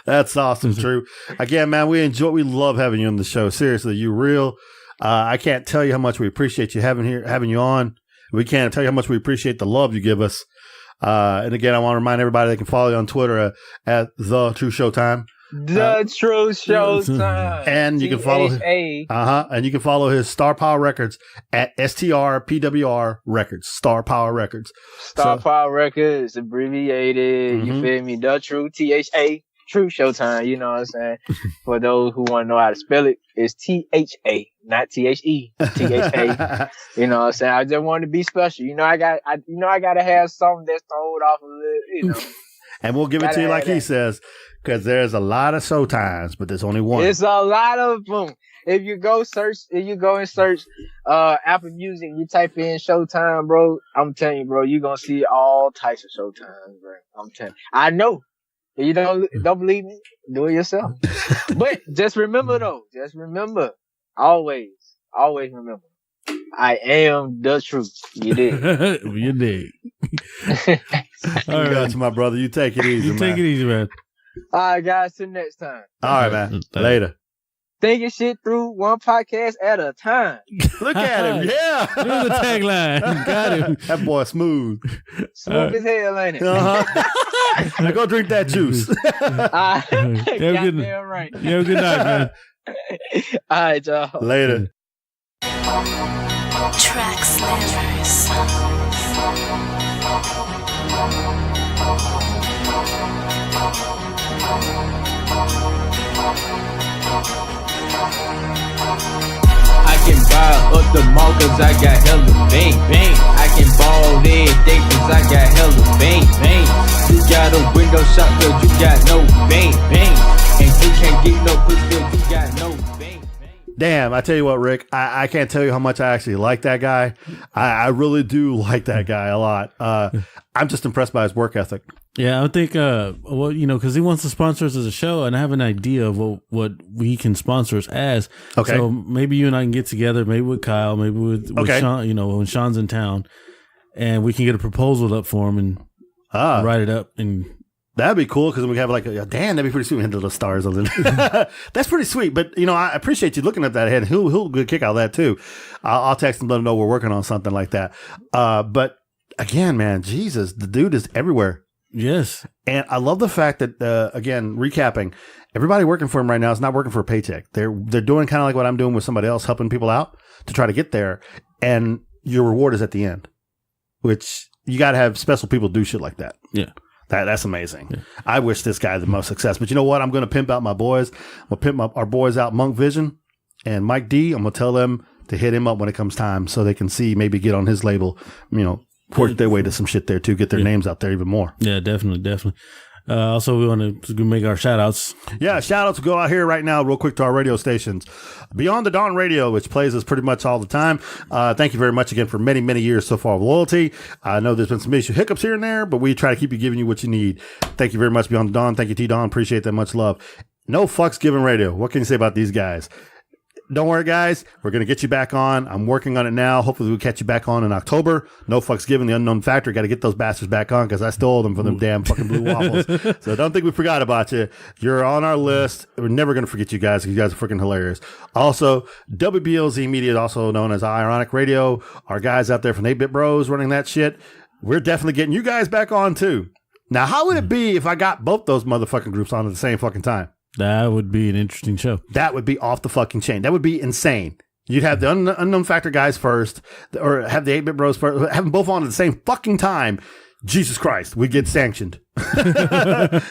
That's awesome, True. Again, man, we love having you on the show. Seriously, you real. I can't tell you how much we appreciate you having you on. We can't tell you how much we appreciate the love you give us. And again, I want to remind everybody they can follow you on Twitter at The True Showtime. The True Showtime. And you can follow and you can follow his Star Power Records at STRPWR Records. Star Power Records. Star Power Records, abbreviated. You feel me? The True THA. True Showtime, you know what I'm saying? For those who want to know how to spell it, it's THA, not THE, THA. You know what I'm saying? I just want to be special. You know, I gotta have something that's thrown off a little, you know. And we'll give it to you like he says, because there's a lot of Showtimes, but there's only one. It's a lot of them. If you go and search Apple Music, you type in Showtime, bro, I'm telling you, bro, you're gonna see all types of Showtimes, bro. I'm telling you. I know. If you don't believe me, do it yourself. But just remember though, always remember, I am the truth. You did. You did. All right, got you, my brother. You take it easy, man. Take it easy, man. All right, guys. Till next time. All right, man. Later. Thinking shit through one podcast at a time. Look at him. Yeah. Do the tagline. Got him. That boy smooth. Smooth as hell, ain't it? Now go drink that juice. Goddamn right. You have a good night, man. All right, y'all. Later. Track Slammers. I can buy up the mall cause I got hella bang, bang. I can ball everything cause I got hella bang, bang. You got a window shop cause you got no bang, bang. And you can't get no pussy cause you got no bang, bang. Damn, I tell you what, Rick, I can't tell you how much I actually like that guy. I really do like that guy a lot. I'm just impressed by his work ethic. Yeah, I think, well, you know, because he wants to sponsor us as a show, and I have an idea of what we can sponsor us as. Okay. So maybe you and I can get together, maybe with Kyle, maybe with Sean, you know, when Sean's in town, and we can get a proposal up for him and write it up. And that'd be cool because we have like, damn, that'd be pretty sweet. We had the little stars on it. That's pretty sweet. But, you know, I appreciate you looking at that head. He'll get a kick out of that too. I'll text him, let him know we're working on something like that. But again, man, Jesus, the dude is everywhere. yes, And I love the fact that, again, recapping, everybody working for him right now is not working for a paycheck. They're doing kind of like what I'm doing with somebody else, helping people out to try to get there. And your reward is at the end, which you got to have special people do shit like that. yeah. That's amazing. Yeah. I wish this guy the most success. But you know what? I'm going to pimp out my boys. I'm going to pimp our boys out, Monk Vision and Mike D. I'm going to tell them to hit him up when it comes time so they can see, maybe get on his label, you know, work their way to some shit there too, get their names out there even more. Yeah, definitely. Also, we want to make our shout outs. Yeah, shout outs go out here right now real quick to our radio stations. Beyond the Dawn Radio, which plays us pretty much all the time. Thank you very much again for many, many years so far of loyalty. I know there's been some issue hiccups here and there, but we try to keep you giving you what you need. Thank you very much, Beyond the Dawn. Thank you, T Dawn. Appreciate that. Much love. No Fucks Given Radio. What can you say about these guys? Don't worry, guys. We're going to get you back on. I'm working on it now. Hopefully, we'll catch you back on in October. No Fucks Given, the Unknown Factor. Got to get those bastards back on because I stole them from them damn fucking blue waffles. So don't think we forgot about you. You're on our list. We're never going to forget you guys because you guys are freaking hilarious. Also, WBLZ Media, also known as Ironic Radio. Our guys out there from 8-Bit Bros running that shit. We're definitely getting you guys back on, too. Now, how would it be if I got both those motherfucking groups on at the same fucking time? That would be an interesting show. That would be off the fucking chain. That would be insane. You'd have the Unknown Factor guys first, or have the 8-Bit Bros first, have them both on at the same fucking time. Jesus Christ, we get sanctioned. The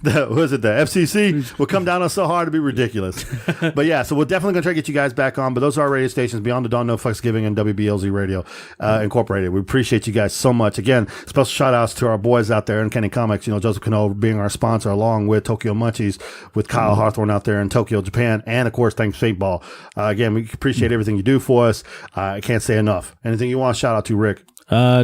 FCC will come down on us so hard to be ridiculous. But yeah, so we're definitely going to try to get you guys back on. But those are our radio stations, Beyond the Dawn, No Fucks Giving, and WBLZ Radio Incorporated. We appreciate you guys so much. Again, special shout outs to our boys out there in Kenny Comics, you know, Joseph Kano being our sponsor, along with Tokyo Munchies, with Kyle Hawthorne out there in Tokyo, Japan, and of course, thanks Paintball. Again, we appreciate everything you do for us. I can't say enough. Anything you want to shout out to, Rick?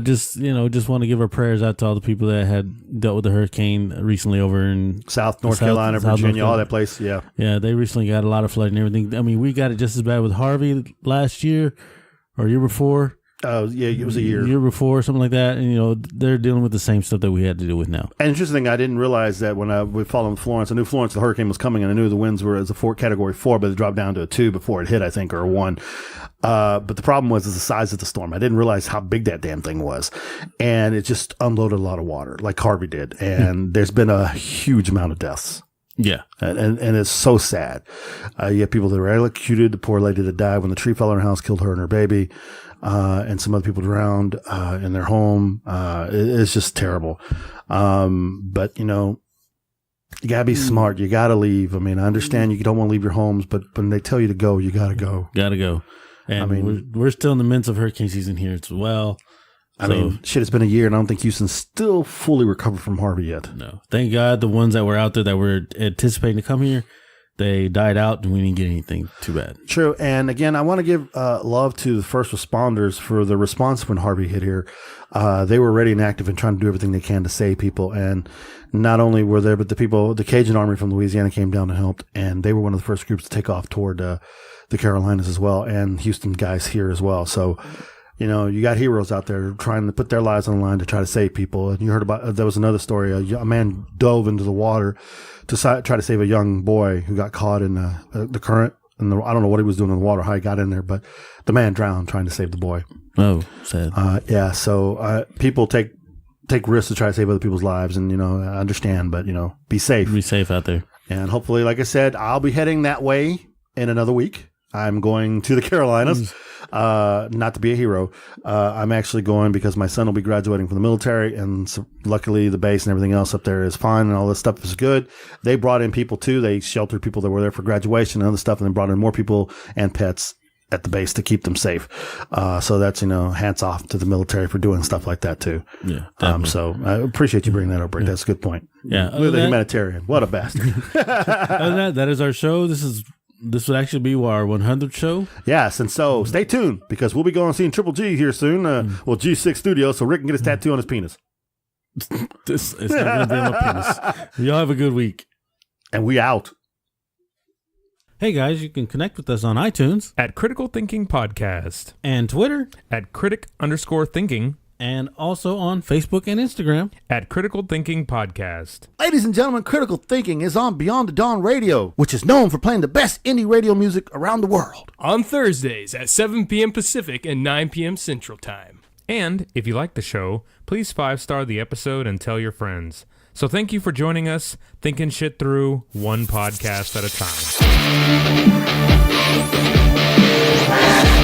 Just want to give our prayers out to all the people that had dealt with the hurricane recently over in North Carolina, Virginia, all that place. Yeah. Yeah, they recently got a lot of flooding and everything. I mean, we got it just as bad with Harvey last year or year before. Yeah, it was a year before, something like that. And, you know, they're dealing with the same stuff that we had to deal with now. And interesting, I didn't realize that when we followed Florence. I knew Florence, the hurricane was coming, and I knew the winds were as a category 4, but it dropped down to a 2 before it hit, I think, or a 1. But the problem was the size of the storm. I didn't realize how big that damn thing was. And it just unloaded a lot of water, like Harvey did. And there's been a huge amount of deaths. Yeah. And it's so sad. You have people that were electrocuted, the poor lady that died when the tree fell on her house, killed her and her baby. And some other people drowned in their home. It's just terrible. But, you know, you got to be smart. You got to leave. I mean, I understand you don't want to leave your homes, but when they tell you to go, you got to go. Got to go. And I mean, we're still in the midst of hurricane season here as well. I mean, shit, it's been a year, and I don't think Houston's still fully recovered from Harvey yet. No. Thank God the ones that were out there that were anticipating to come here, they died out, and we didn't get anything too bad. True. And again, I want to give love to the first responders for the response when Harvey hit here. They were ready and active and trying to do everything they can to save people. And not only were there, but the Cajun Army from Louisiana came down and helped. And they were one of the first groups to take off toward the Carolinas as well, and Houston guys here as well. So, you know, you got heroes out there trying to put their lives on the line to try to save people. And you heard about, there was another story. A man dove into the water to try to save a young boy who got caught in the current. And I don't know what he was doing in the water, how he got in there, but the man drowned trying to save the boy. Oh, sad. Yeah. So, people take risks to try to save other people's lives. And, you know, I understand, but, you know, be safe. Be safe out there. And hopefully, like I said, I'll be heading that way in another week. I'm going to the Carolinas. not to be a hero. I'm actually going because my son will be graduating from the military, and so luckily the base and everything else up there is fine, and all this stuff is good. They brought in people too. They sheltered people that were there for graduation and other stuff, and then brought in more people and pets at the base to keep them safe. So that's, hats off to the military for doing stuff like that too. Yeah. So I appreciate you bringing that up, Rick. That's a good point. Yeah. We're the humanitarian. What a bastard. Other than that is our show. This would actually be our 100th show. Yes, and so stay tuned because we'll be going and seeing Triple G here soon. G6 Studios, so Rick can get his tattoo on his penis. It's not going to be on my penis. Y'all have a good week. And we out. Hey guys, you can connect with us on iTunes At Critical Thinking Podcast. and Twitter, At critic_thinking. and also on Facebook and Instagram. At Critical Thinking Podcast. Ladies and gentlemen, Critical Thinking is on Beyond the Dawn Radio, which is known for playing the best indie radio music around the world. On Thursdays at 7 p.m. Pacific and 9 p.m. Central Time. And if you like the show, please 5-star the episode and tell your friends. So thank you for joining us, thinking shit through one podcast at a time.